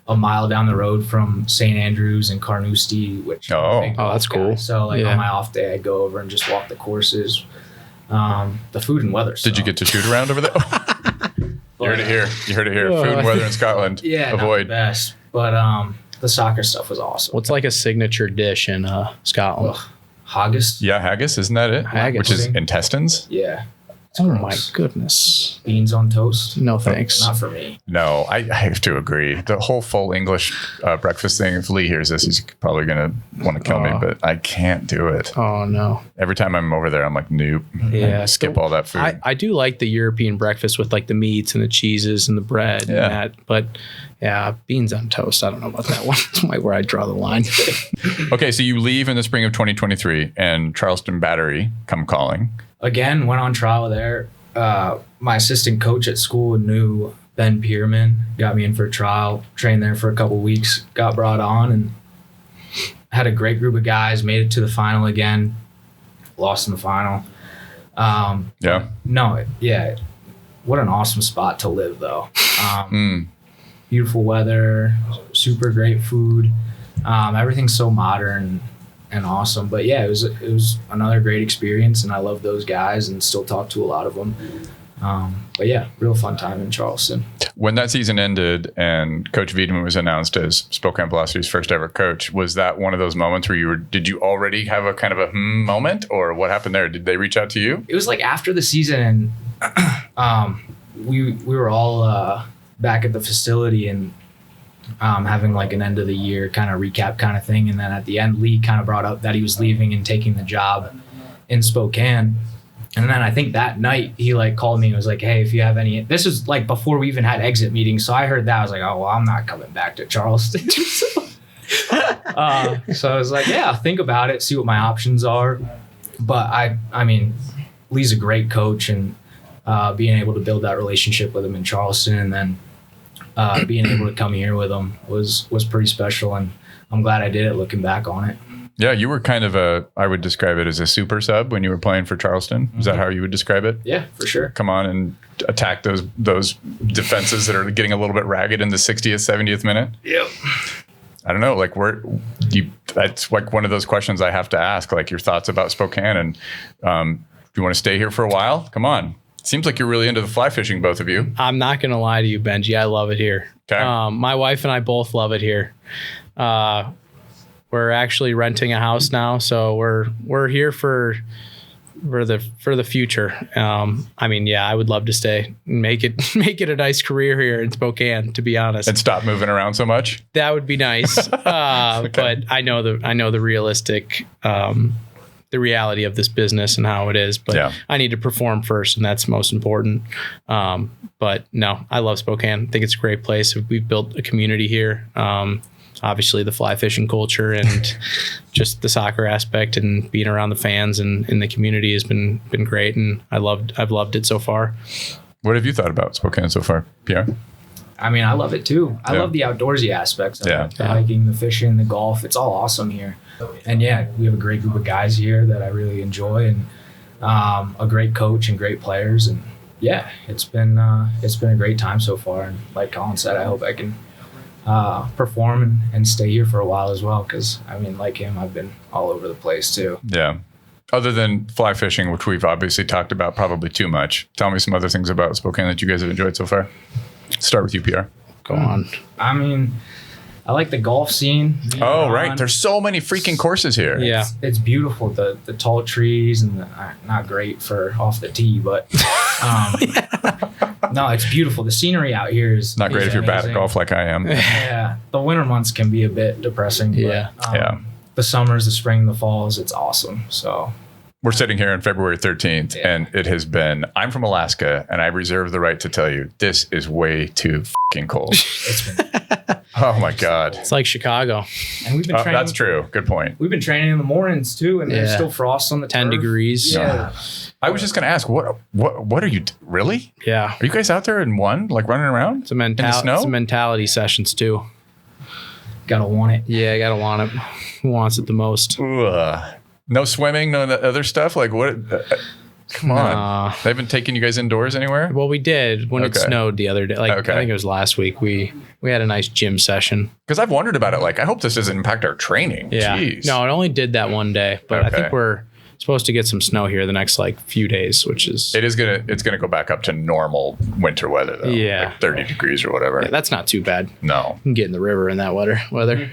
a mile down the road from St. Andrews and Carnoustie, which that's cool. So like on my off day, I'd go over and just walk the courses. The food and weather. Did you get to shoot around over there? You heard it here. Food and weather in Scotland. Yeah, avoid. not the best, but the soccer stuff was awesome. What's like a signature dish in Scotland? Haggis. Yeah, haggis. Isn't that it? Haggis. Which is intestines. Yeah. Oh my goodness. Beans on toast. No thanks. Not for me. No, I have to agree. The whole full English breakfast thing, if Lee hears this, he's probably going to want to kill me, but I can't do it. Oh, no. Every time I'm over there, I'm like, nope. Yeah. Skip all that food. I do like the European breakfast with like the meats and the cheeses and the bread and that. But yeah, beans on toast. I don't know about that one. It's where I draw the line. Okay, so you leave in the spring of 2023 and Charleston Battery come calling. Again, went on trial there. My assistant coach at school knew Ben Pierman, got me in for a trial, trained there for a couple weeks, got brought on, and had a great group of guys, made it to the final again, lost in the final. What an awesome spot to live, though. Beautiful weather, super great food. Everything's so modern and awesome. But yeah, it was another great experience, and I love those guys and still talk to a lot of them. But yeah, real fun time in Charleston. When that season ended and Coach Wiedemann was announced as Spokane Velocity's first ever coach, was that one of those moments where did you already have a kind of a moment, or what happened there? Did they reach out to you? It was like after the season, and we were all back at the facility and having like an end of the year kind of recap kind of thing. And then at the end, Lee kind of brought up that he was leaving and taking the job in Spokane. And then I think that night he like called me and was like, "Hey, if you have any," this was like before we even had exit meetings. So I heard that. I was like, "Oh, well, I'm not coming back to Charleston." So I was like, "Yeah, think about it, see what my options are." But I mean, Lee's a great coach, and being able to build that relationship with him in Charleston and then being able to come here with him was pretty special, and I'm glad I did it looking back on it. Yeah, you were kind of I would describe it as a super sub when you were playing for Charleston. Is that how you would describe it? Yeah, for sure. Come on and attack those defenses that are getting a little bit ragged in the 60th, 70th minute. Yep. I don't know, like that's like one of those questions I have to ask, like your thoughts about Spokane, and do you want to stay here for a while? Come on. Seems like you're really into the fly fishing, both of you. I'm not going to lie to you, Benji. I love it here. Okay. My wife and I both love it here. We're actually renting a house now, so we're here for for the future. I mean, yeah, I would love to stay and make it a nice career here in Spokane, to be honest. And stop moving around so much. That would be nice. Okay. But I know the realistic, the reality of this business and how it is, but Yeah. I need to perform first, and that's most important. But no, I love Spokane. I think it's a great place. We've built a community here. Obviously the fly fishing culture and just the soccer aspect and being around the fans and in the community has been great. And I've loved it so far. What have you thought about Spokane so far, Pierre? I mean, I love it too. I Yeah. love the outdoorsy aspects of Yeah. it. The hiking, the fishing, the golf. It's all awesome here. And yeah, we have a great group of guys here that I really enjoy, and a great coach and great players. And yeah, it's been a great time so far. And like Collin said, I hope I can perform and stay here for a while as well. Because I mean, like him, I've been all over the place too. Yeah. Other than fly fishing, which we've obviously talked about probably too much, tell me some other things about Spokane that you guys have enjoyed so far. Start with you, Pierre. Go on. I mean, I like the golf scene. Oh, right. There's so many freaking courses here. Yeah. It's beautiful. The tall trees and not great for off the tee, but no, it's beautiful. The scenery out here is Not great if you're bad at amazing. golf like I am. Yeah, the winter months can be a bit depressing. But, Yeah. Yeah. The summers, the spring, the falls, it's awesome. So We're sitting here on February 13th, Yeah. and it has been, I'm from Alaska, and I reserve the right to tell you, this is way too fucking cold. it's been, Oh my God. It's like Chicago, and we've been training. That's true. Good point. We've been training in the mornings too, and there's Yeah. still frost on the 10 turf. degrees. Yeah, I was just going to ask, what are you, really? Yeah. Are you guys out there in one, like running around? It's a In the snow? It's a mentality sessions too. gotta want it. Yeah, I gotta want it. Who wants it the most? Ugh. No swimming, no other stuff? Like what? Come on. Nah. They haven't taken you guys indoors anywhere? Well, we did when it Okay. snowed the other day. Like Okay. I think it was last week. We had a nice gym session. Because I've wondered about it. Like, I hope this doesn't impact our training. Yeah. Jeez. No, it only did that one day, but I Okay. think we're supposed to get some snow here the next few days, which is It's gonna go back up to normal winter weather though. Yeah. Like 30 degrees or whatever. yeah, that's not too bad. No. You can get in the river in that weather.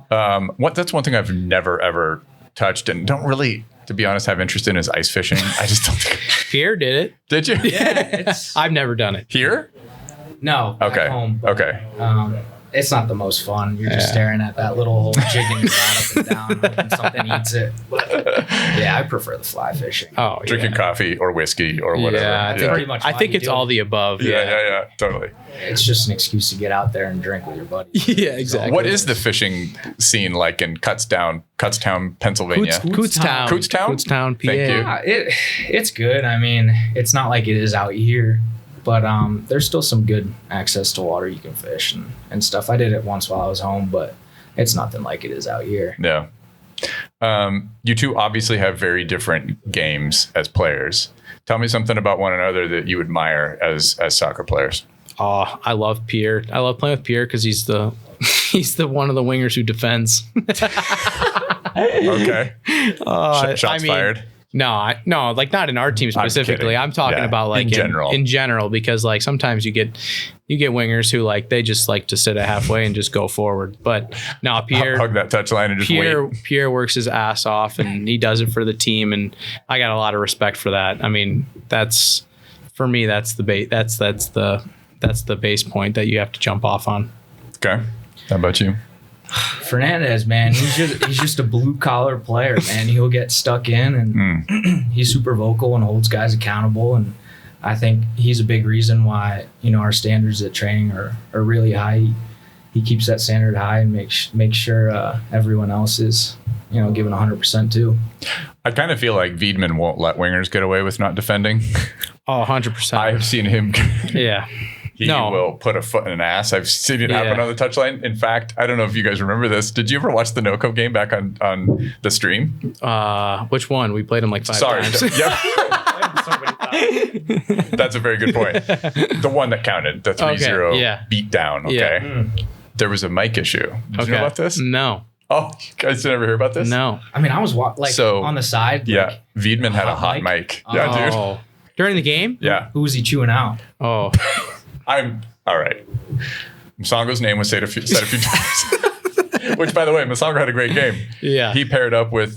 That's one thing I've never ever touched and don't really, to be honest, have interest in is ice fishing. I just don't think. Pierre did it. Did you? Yeah, it's I've never done it. Here? no back Okay. home. But, Okay. it's not the most fun. You're just Yeah. staring at that little hole jigging your rod up and down, hoping something eats it. But yeah, I prefer the fly fishing. Oh, Drinking yeah. coffee or whiskey or whatever. Yeah, I think, Pretty much I why think you it's do all it. the above. Yeah, totally. It's just an excuse to get out there and drink with your buddies. Yeah, exactly. What is the fishing scene like in Kutztown, Pennsylvania? Kutztown. Kutztown? Kutztown, PA. Thank you. Yeah, it's good. I mean, it's not like it is out here, but there's still some good access to water you can fish and stuff. I did it once while I was home, but it's nothing like it is out here. Yeah. You two obviously have very different games as players. Tell me something about one another that you admire as soccer players. Oh, I love Pierre. I love playing with Pierre because he's the one of the wingers who defends. Okay. Shots fired. No, like not in our team specifically. kidding. I'm talking Yeah, about like in general. In general, because like sometimes you get wingers who like they just like to sit at halfway and just go forward. But no, Pierre Hug that touchline and just wait. Pierre works his ass off and he does it for the team, and I got a lot of respect for that. I mean, that's for me. That's the that's the base point that you have to jump off on. Okay. How about you? Fernandez, man, he's just a blue collar player, man. He'll get stuck in, and he's super vocal and holds guys accountable. And I think he's a big reason why our standards at training are really high. He keeps that standard high and makes sure everyone else is giving 100% too. I kind of feel like Wiedemann won't let wingers get away with not defending. Oh, 100%. I've seen him. Yeah. He will put a foot in an ass. I've seen it happen on the touchline. In fact, I don't know if you guys remember this. Did you ever watch the NoCo game back on the stream? Which one? We played him like 5 Sorry. times. Yep. That's a very good point. The one that counted, the 3-0 beat down. Okay. Yeah. There was a mic issue. Did you know about this? No. Oh, you guys never hear about this? No. I mean, I was on the side. Yeah. Wiedemann had a hot mic. Yeah, dude. Oh. During the game? Yeah. Who was he chewing out? Oh. I'm all right. Msongo's name was said a few times. Which, by the way, Masango had a great game. Yeah. He paired up with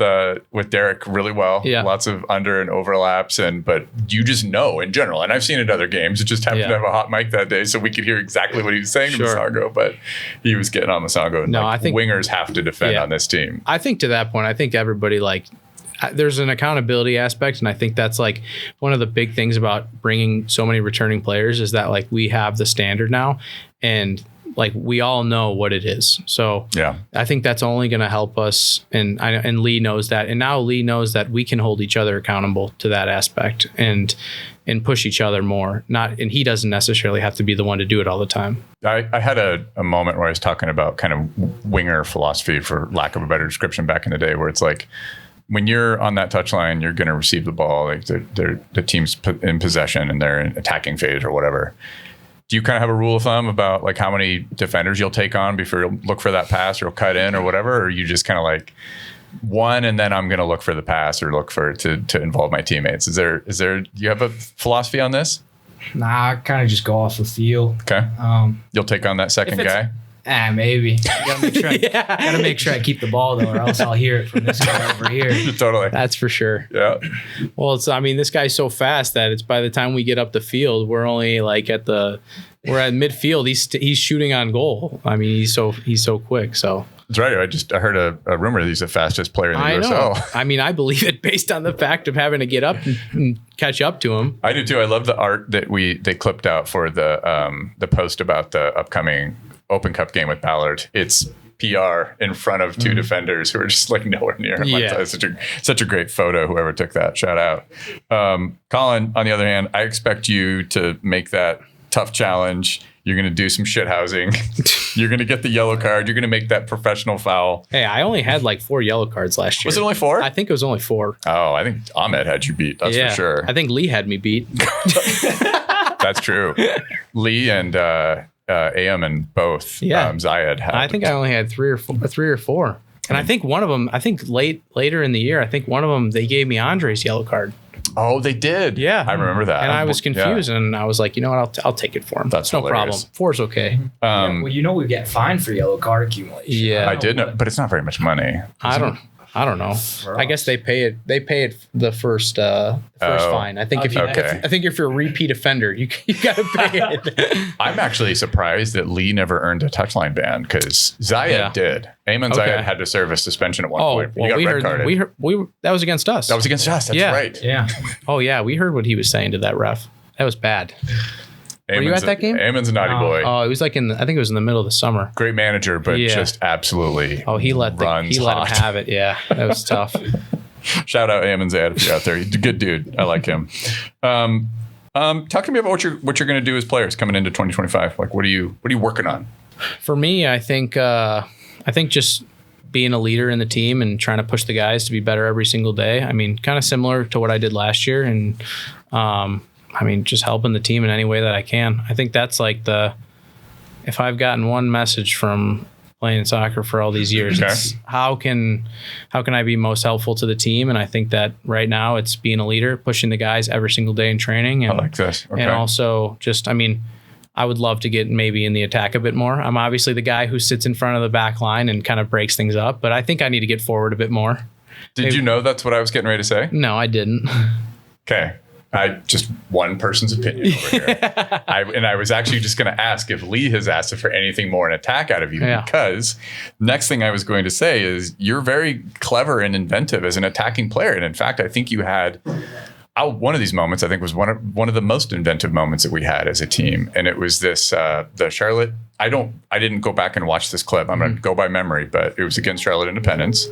Derek really well. Yeah. Lots of under and overlaps, but you just know in general, and I've seen it in other games. It just happened to have a hot mic that day, so we could hear exactly what he was saying to Masango. But he was getting on Masango. And I think wingers have to defend on this team. I think to that point, I think everybody there's an accountability aspect, and I think that's one of the big things about bringing so many returning players is that we have the standard now, and we all know what it is. So I think that's only going to help us, and Lee knows that, and now Lee knows that we can hold each other accountable to that aspect and push each other more. And he doesn't necessarily have to be the one to do it all the time. I had a moment where I was talking about kind of winger philosophy, for lack of a better description, back in the day, where it's when you're on that touchline, you're going to receive the ball. The team's in possession and they're in attacking phase or whatever. Do you kind of have a rule of thumb about how many defenders you'll take on before you'll look for that pass or you'll cut in or whatever? Or are you just kind of one and then I'm going to look for the pass or look for it to involve my teammates? Do you have a philosophy on this? Nah, I kind of just go off the feel. Okay. You'll take on that second guy? Maybe. Gotta make sure I keep the ball though, or else I'll hear it from this guy over here. Totally. That's for sure. Yeah. Well, this guy's so fast that it's by the time we get up the field, we're only we're at midfield. He's shooting on goal. He's so quick. So. That's right. I heard a rumor that he's the fastest player in the USL. I believe it based on the fact of having to get up and catch up to him. I do too. I love the art that they clipped out for the post about the upcoming Open Cup game with Ballard. It's PR in front of two defenders who are just nowhere near him. It's such a great photo. Whoever took that, shout out. Collin, on the other hand, I expect you to make that tough challenge. You're going to do some shit housing. You're going to get the yellow card. You're going to make that professional foul. Hey, I only had 4 yellow cards last year. Was it only 4? I think it was only 4. Oh, I think Ahmed had you beat. That's for sure. I think Lee had me beat. That's true. Lee and AM and both. Zayed had. I think I only had 3 or 4. And I think one of them, later in the year, I think one of them, they gave me Andre's yellow card. Oh, they did. Yeah. I remember that. And I was confused, and I was like, you know what, I'll take it for him. That's no hilarious. problem. 4's okay. We get fined for yellow card accumulation. Yeah. I did know, but it's not very much money. I don't know. I guess they pay it. They pay it the first fine. I think if you're a repeat offender, you got to pay it. I'm actually surprised that Lee never earned a touchline ban because Zayed did. Eamon Zayed had to serve a suspension at one point. Well, he got red carded. That was against us. That was against us. That's right. Yeah. Oh yeah, we heard what he was saying to that ref. That was bad. Were you at that game? Eamon's a naughty boy. Oh, it was I think it was in the middle of the summer. Great manager, but just absolutely. Oh, he let him have it. Yeah, that was tough. Shout out Eamon Zayed if you're out there. He's a good dude. I like him. Talk to me about what you're going to do as players coming into 2025. What are you working on? For me, I think just being a leader in the team and trying to push the guys to be better every single day. Kind of similar to what I did last year, and just helping the team in any way that I can. I think that's if I've gotten one message from playing soccer for all these years, it's how can I be most helpful to the team? And I think that right now it's being a leader, pushing the guys every single day in training. And, I like this. Okay. And also just, I would love to get maybe in the attack a bit more. I'm obviously the guy who sits in front of the back line and kind of breaks things up, but I think I need to get forward a bit more. Did you know that's what I was getting ready to say? No, I didn't. Okay. Just one person's opinion over here. I was actually just going to ask if Lee has asked for anything more in attack out of you, because next thing I was going to say is you're very clever and inventive as an attacking player. And in fact, I think you had one of these moments, I think was one of the most inventive moments that we had as a team. And it was this, the Charlotte, I didn't go back and watch this clip. I'm going to go by memory, but it was against Charlotte Independence.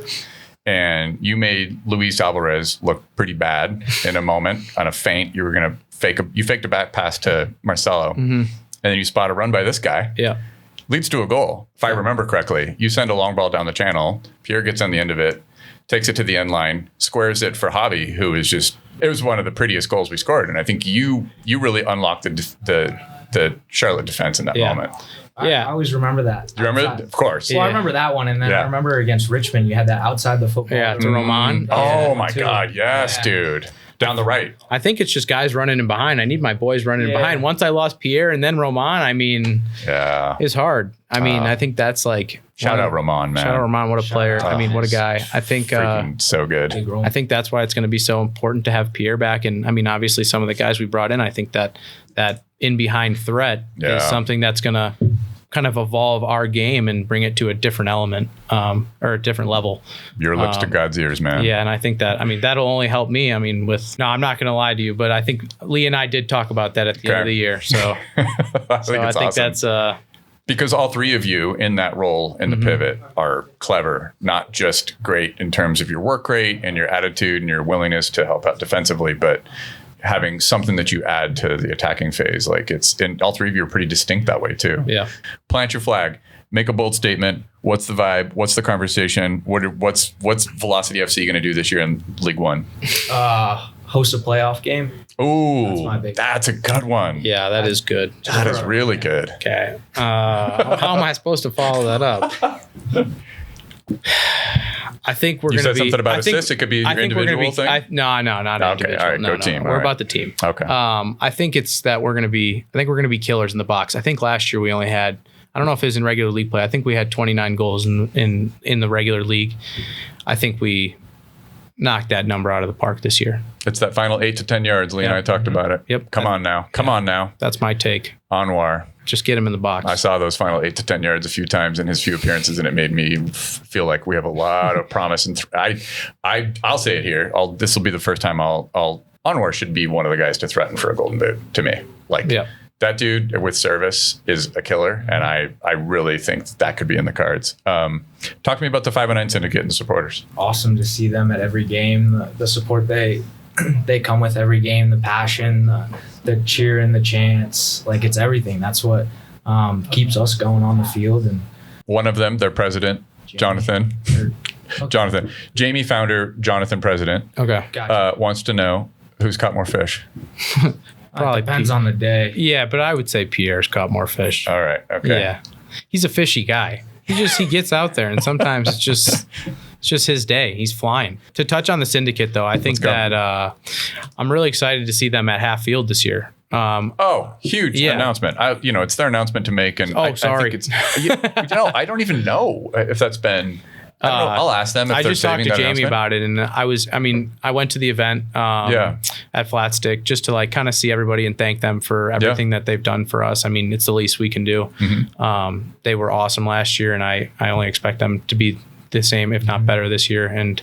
And you made Luis Alvarez look pretty bad in a moment on a feint. You were going to faked a back pass to Marcelo, and then you spot a run by this guy. Yeah. Leads to a goal. If I remember correctly, you send a long ball down the channel. Pierre gets on the end of it, takes it to the end line, squares it for Javi, who is it was one of the prettiest goals we scored. And I think you really unlocked the Charlotte defense in that moment. I always remember that. You remember that? Of course. Well, I remember that one, and then I remember against Richmond, you had that outside the football. Yeah, to Roman. Oh my God, yes, dude. down the right. I think it's just guys running in behind. I need my boys running in behind. Once I lost Pierre and then Roman, I mean, it's hard. I mean, I think that's like shout out Roman, man. Shout out Roman, what a player. I mean, what a guy. I think so good. I think that's why it's going to be so important to have Pierre back. And I mean, obviously, some of the guys we brought in, I think that in behind threat is something that's going to kind of evolve our game and bring it to a different element or a different level. Your lips to God's ears, man. Yeah, and I think that, I mean, that'll only help me. I mean, I'm not going to lie to you, but I think Lee and I did talk about that at the end of the year. So I think awesome. that's because all three of you in that role in the pivot are clever, not just great in terms of your work rate and your attitude and your willingness to help out defensively, but having something that you add to the attacking phase. Like and all three of you are pretty distinct that way too. Yeah. Plant your flag, make a bold statement. What's the vibe? What's the conversation? What's Velocity FC going to do this year in League One? Host a playoff game. Ooh, that's a good one. Yeah, that is good. That is really good. Okay. How am I supposed to follow that up? I think we're going to be... You said something about assists? It could be your individual thing? No, not individual. All right, go team. We're about the team. Okay. I think it's that we're going to be... I think we're going to be killers in the box. I think last year we only had... I don't know if it was in regular league play. I think we had 29 goals in the regular league. I think we knocked that number out of the park this year. It's that final 8 to 10 yards. Lee and I talked about it. Yep. Come on now. That's my take. Anwar. Just get him in the box. I saw those final 8 to 10 yards a few times in his few appearances, and it made me feel like we have a lot of promise. And I'll say it here. This will be the first time Anwar should be one of the guys to threaten for a golden boot to me. Like that dude with service is a killer, and I really think that could be in the cards. Talk to me about the 509 Syndicate and the supporters. Awesome to see them at every game. The support they come with every game, the passion, the cheer and the chants, like it's everything. That's what keeps us going on the field. And one of them, their president, Jonathan, Jamie founder, Jonathan president, wants to know who's caught more fish. Probably depends on the day. Yeah, but I would say Pierre's caught more fish. All right. Okay. Yeah, he's a fishy guy. He gets out there, and sometimes it's just his day. He's flying. To touch on the syndicate, though, I think that I'm really excited to see them at half field this year. Huge announcement. It's their announcement to make. And sorry. I think I don't even know if that's been. I don't know. I'll ask them if they're saving that announcement. I just talked to Jamie about it, and I went to the event at Flat Stick just to like kind of see everybody and thank them for everything that they've done for us. I mean, it's the least we can do. Mm-hmm. They were awesome last year, and I only expect them to be the same, if not better, this year. And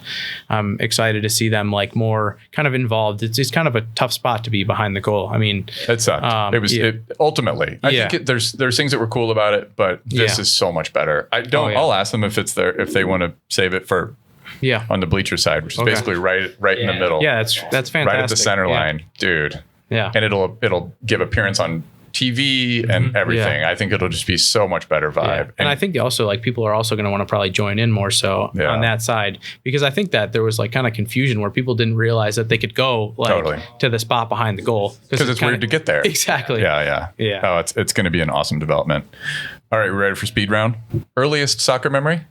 I'm excited to see them like more kind of involved. It's kind of a tough spot to be behind the goal. I mean, it sucked. Ultimately, I think there's things that were cool about it, but this is so much better. I'll ask them if if they want to save it for on the bleacher side, which is basically right in the middle. Yeah, that's fantastic. Right at the center line, dude. Yeah, and it'll give appearance on TV and everything. I think it'll just be so much better vibe. And I think also like people are also going to want to probably join in more so on that side, because I think that there was like kind of confusion where people didn't realize that they could go like to the spot behind the goal because it's weird to get there. Exactly. Yeah. Oh, it's going to be an awesome development. All right, we're ready for speed round. Earliest soccer memory?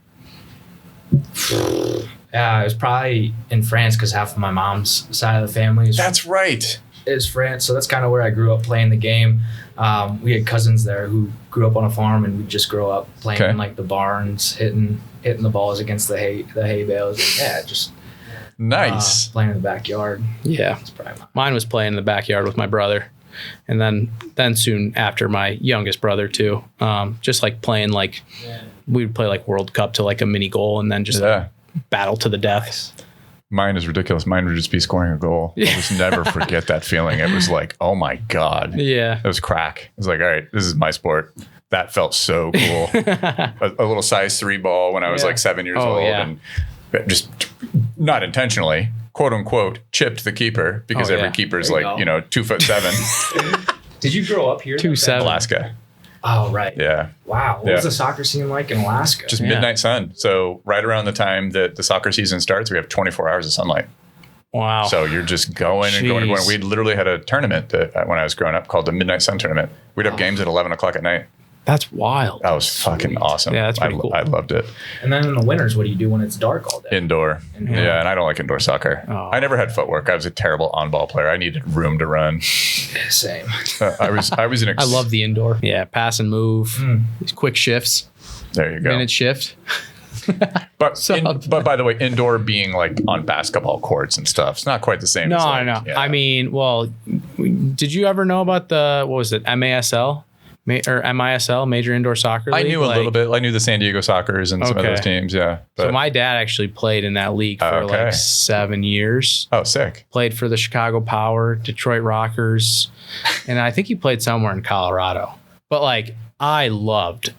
Yeah, it was probably in France because half of my mom's side of the family is France, so that's kind of where I grew up playing the game. We had cousins there who grew up on a farm, and we just grow up playing in like the barns, hitting the balls against the hay bales. And, just nice playing in the backyard. Yeah, mine was playing in the backyard with my brother, and then soon after my youngest brother too. Just like playing we would play like World Cup to like a mini goal, and then just battle to the death. Nice. Mine is ridiculous. Mine would just be scoring a goal. I'll just never forget that feeling. It was like, oh my God. Yeah. It was crack. It was like, all right, this is my sport. That felt so cool. a little size 3 ball when I was like 7 years old. Yeah. And just not intentionally, quote unquote, chipped the keeper because every keeper's like, 2'7". Did you grow up here? 2'7". Alaska. Oh, right. Yeah. Wow. What was the soccer scene like in Alaska? Just midnight sun. So right around the time that the soccer season starts, we have 24 hours of sunlight. Wow. So you're just going and going and going. We literally had a tournament when I was growing up called the Midnight Sun Tournament. We'd have games at 11 o'clock at night. That's wild. That was fucking awesome. Yeah, that's pretty cool. I loved it. And then in the winters, what do you do when it's dark all day? Indoor. Yeah, and I don't like indoor soccer. Oh. I never had footwork. I was a terrible on-ball player. I needed room to run. Same. I was an I love the indoor. Yeah, pass and move. These quick shifts. There you go. Minute shift. But by the way, indoor being like on basketball courts and stuff, it's not quite the same. No, as like, no. yeah. I mean, well, did you ever know about what was it, MASL? Or MISL, Major Indoor Soccer League? I knew a little bit. I knew the San Diego Sockers and some of those teams, yeah. But, so my dad actually played in that league for like 7 years. Oh, sick. Played for the Chicago Power, Detroit Rockers, and I think he played somewhere in Colorado. But like, I loved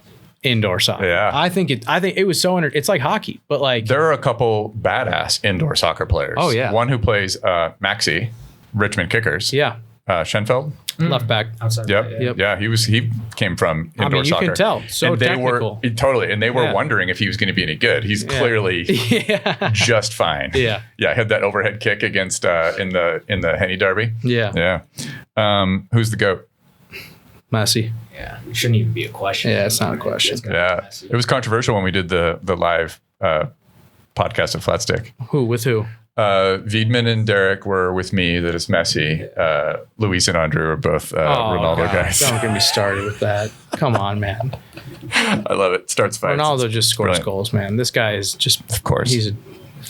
indoor soccer. Yeah. I think it was so it's like hockey, but like there are a couple badass indoor soccer players. Oh, yeah. One who plays Maxi, Richmond Kickers. Yeah. Schenfeld. Left back. Outside. Yep. Yeah. He came from indoor soccer. You can tell. So and they technical. were totally, and they were wondering if he was going to be any good. He's clearly just fine. Yeah. Yeah. Had that overhead kick against in the Henny Derby. Yeah. Yeah. Who's the GOAT? Messi. Yeah. It shouldn't even be a question. Yeah, it's not a question. Yeah. It was controversial when we did the live podcast at Flatstick. With who? Wiedman and Derek were with me. That is Messi. Luis and Andrew are both Ronaldo guys. Don't get me started with that. Come on, man. I love it. Starts fights. Ronaldo just scores brilliant. Goals, man. This guy is just, of course. He's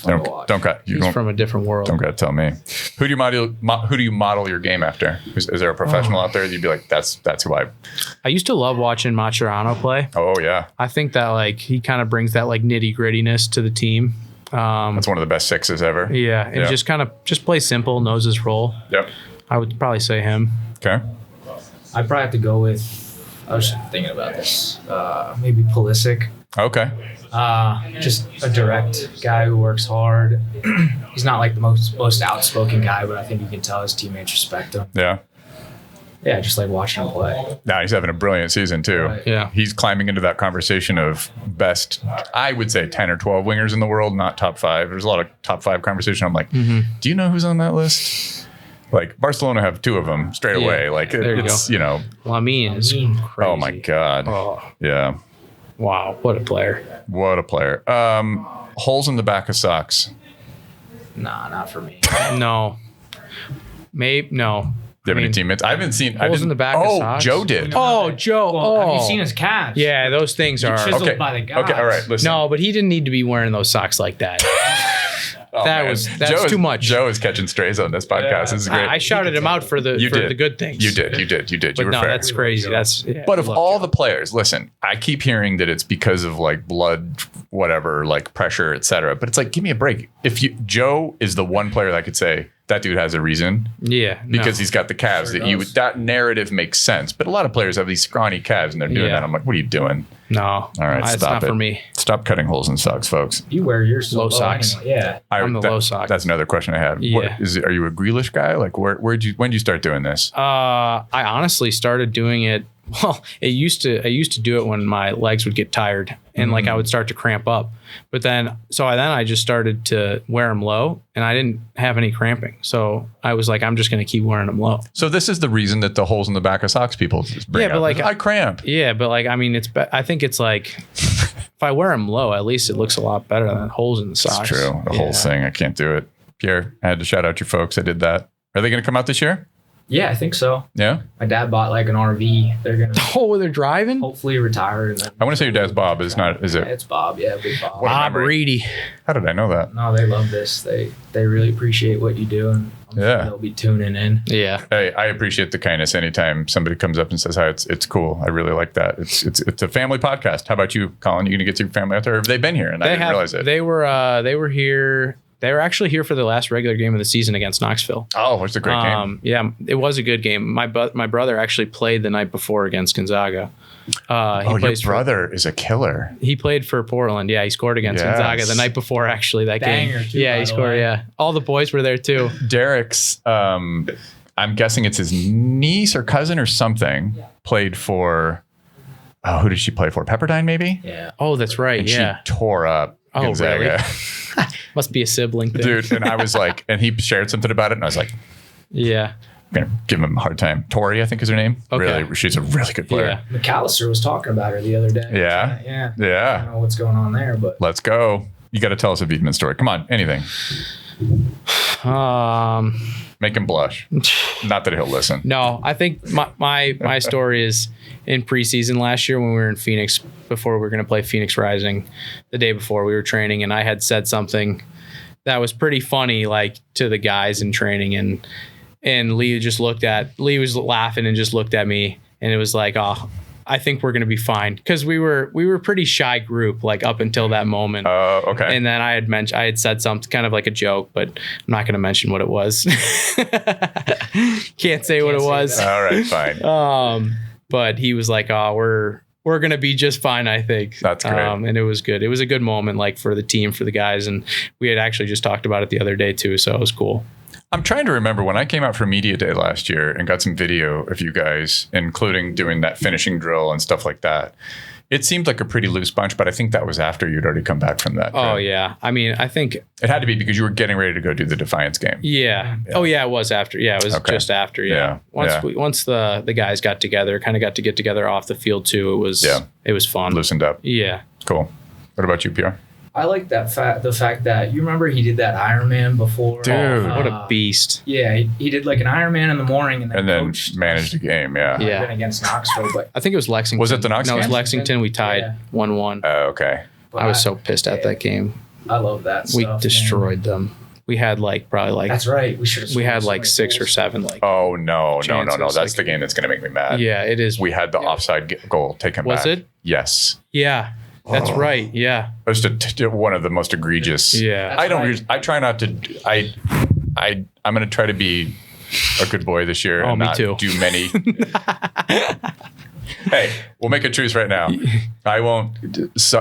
Don't from a different world. Don't gotta tell me. Who do you model your game after? Is there a professional out there that you'd be like, that's who I used to love watching Mascherano play. Oh yeah. I think that like he kind of brings that like nitty grittiness to the team. That's one of the best sixes ever. Yeah, and just kind of plays simple, knows his role. Yep. I would probably say him. Okay. I'd probably have to go with. I was thinking about this. Maybe Pulisic. Okay. Just a direct guy who works hard. He's not like the most outspoken guy, but I think you can tell his teammates respect him. Yeah. Yeah, just like watching him play. Now he's having a brilliant season too. Right. Yeah. He's climbing into that conversation of best, I would say 10 or 12 wingers in the world, not top 5. There's a lot of top 5 conversation. I'm like, do you know who's on that list? Like Barcelona have 2 of them straight away. Like there it's, you know. Lamine is crazy. Oh my God. Oh, Yeah. wow. What a player. What a player. Holes in the back of socks. Nah, not for me. No. Maybe, no. Do you have any teammates? I haven't seen. Holes in the back of socks? Joe did. Oh, Joe. Well, have you seen his calves? Yeah, those things are. Chiseled Okay. by the gods. Okay. All right. Listen. No, but he didn't need to be wearing those socks like that. Oh, that's Joe too much. Joe is catching strays on this podcast. This is great. I shouted him out for the good things. You did. You But were no, fair. that's crazy. But of all the players, listen, I keep hearing that it's because of like blood, whatever, like pressure, etc. But it's like, give me a break. Joe is the one player that I could say that dude has a reason. Yeah, because he's got the calves that narrative makes sense. But a lot of players have these scrawny calves and they're doing that. I'm like, what are you doing? No. All right, it's stop not it. for me. Stop cutting holes in socks, folks. You wear your Low socks. Anyway. Yeah. I'm the low socks. That's another question I had. Yeah. Are you a Grealish guy? Like when did you start doing this? I honestly started doing it. Well, I used to do it when my legs would get tired and like I would start to cramp up. But then I just started to wear them low and I didn't have any cramping. So I was like, I'm just going to keep wearing them low. So this is the reason that the holes in the back of socks people just bring but up. like I cramp. Yeah, but like I mean, I think it's like if I wear them low, at least it looks a lot better than holes in the socks. It's true. The whole thing. I can't do it. Pierre, I had to shout out your folks. I did that. Are they going to come out this year? Yeah, I think so. Yeah. My dad bought like an RV. They're gonna Oh, they're driving? hopefully retire. And then I want to say your dad's Bob. Is it? It's Bob. Yeah, big Bob. What a Bob memory. Reedy. How did I know that? No, they love this. They really appreciate what you do, and I'm sure they'll be tuning in. Yeah. Hey, I appreciate the kindness anytime somebody comes up and says hi. It's cool. I really like that. It's a family podcast. How about you, Collin? You gonna get your family out there? Or have they been here and I didn't realize it? They were here. They were actually here for the last regular game of the season against Knoxville. Oh, it's a great game. Yeah, it was a good game. My brother actually played the night before against Gonzaga. Your brother is a killer. He played for Portland. Yeah, he scored against Gonzaga the night before actually that Banger game. too, Yeah, by he the scored. way. Yeah, all the boys were there too. Derek's, I'm guessing it's his niece or cousin or something, played for, who did she play for? Pepperdine, maybe? Yeah. Oh, that's right. And yeah. she tore up Gonzaga. Really? Must be a sibling thing. Dude, and I was like, and he shared something about it, and I was like, Yeah. I'm gonna give him a hard time. Tori, I think is her name. Okay. Really, she's a really good player. Yeah. McAllister was talking about her the other day. Yeah. Yeah. I don't know what's going on there, but Let's go. You got to tell us a Wiedemann story. Come on, anything. Make him blush. Not that he'll listen. No, I think my story is in preseason last year when we were in Phoenix before we were going to play Phoenix Rising. The day before we were training, and I had said something that was pretty funny, like to the guys in training, and Lee was laughing and just looked at me, and it was like, oh, I think we're going to be fine, because we were a pretty shy group like up until that moment. Okay. And then I had said something kind of like a joke, but I'm not going to mention what it was. Can't say what it was. All right, fine. But he was like, "Oh, we're going to be just fine, I think." That's great. And it was good. It was a good moment, like for the team, for the guys, and we had actually just talked about it the other day too, so it was cool. I'm trying to remember when I came out for Media Day last year and got some video of you guys, including doing that finishing drill and stuff like that. It seemed like a pretty loose bunch, but I think that was after you'd already come back from that. Oh, yeah. I mean, I think it had to be because you were getting ready to go do the Defiance game. Yeah. Oh, yeah, it was after. Yeah, it was just after. Yeah. Once the guys got together, kind of got to get together off the field too, it was fun. Loosened up. Yeah. Cool. What about you, Pierre? I like the fact that you remember he did that Ironman before. Dude, what a beast! Yeah, he did like an Ironman in the morning and then managed the game. Yeah, yeah. Against Knoxville, but I think it was Lexington. Was it the Knox? No, game? it was Lexington. We tied 1-1. Oh, okay. I was so pissed at that game. I love that. We destroyed them. We had probably that's right. We had 6 or 7 Oh no! chances, That's the game that's going to make me mad. Yeah, it is. We had the offside goal taken back. Was it? Yes. Yeah. That's right. Yeah. It was one of the most egregious. Yeah. I try not to. I'm going to try to be a good boy this year and not do many. Hey, we'll make a truce right now. I won't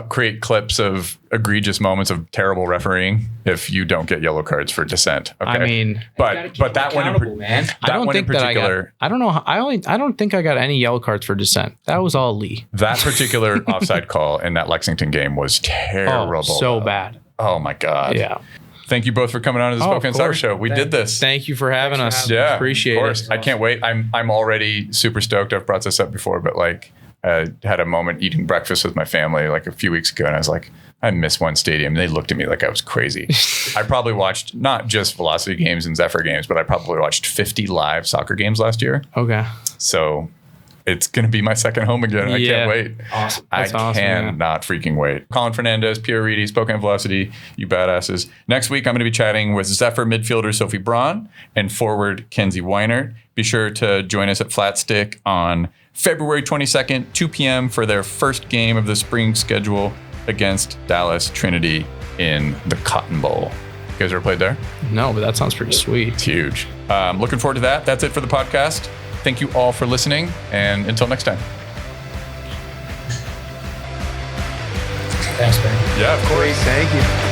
create clips of egregious moments of terrible refereeing if you don't get yellow cards for dissent. Okay? I mean, but that one in particular, I don't know. I don't think I got any yellow cards for dissent. That was all Lee. That particular offside call in that Lexington game was terrible. Oh, so bad. Oh my God. Yeah. Thank you both for coming on to the Spokane Soccer Show. We did this. Thank you for having us. Yeah, appreciate of course. it. I can't wait. I'm already super stoked. I've brought this up before, but I had a moment eating breakfast with my family like a few weeks ago, and I was like, I miss one stadium. And they looked at me like I was crazy. I probably watched not just Velocity games and Zephyr games, but I probably watched 50 live soccer games last year. Okay. So it's going to be my second home again. I can't wait. Awesome. I cannot freaking wait. Collin Fernandez, Pierre Reedy, Spokane Velocity, you badasses. Next week, I'm going to be chatting with Zephyr midfielder Sophie Braun and forward Kenzie Weinert. Be sure to join us at Flat Stick on February 22nd, 2 p.m. for their first game of the spring schedule against Dallas Trinity in the Cotton Bowl. You guys ever played there? No, but that sounds pretty sweet. It's huge. Looking forward to that. That's it for the podcast. Thank you all for listening, and until next time. Thanks, Ben. Yeah, of course. Thank you.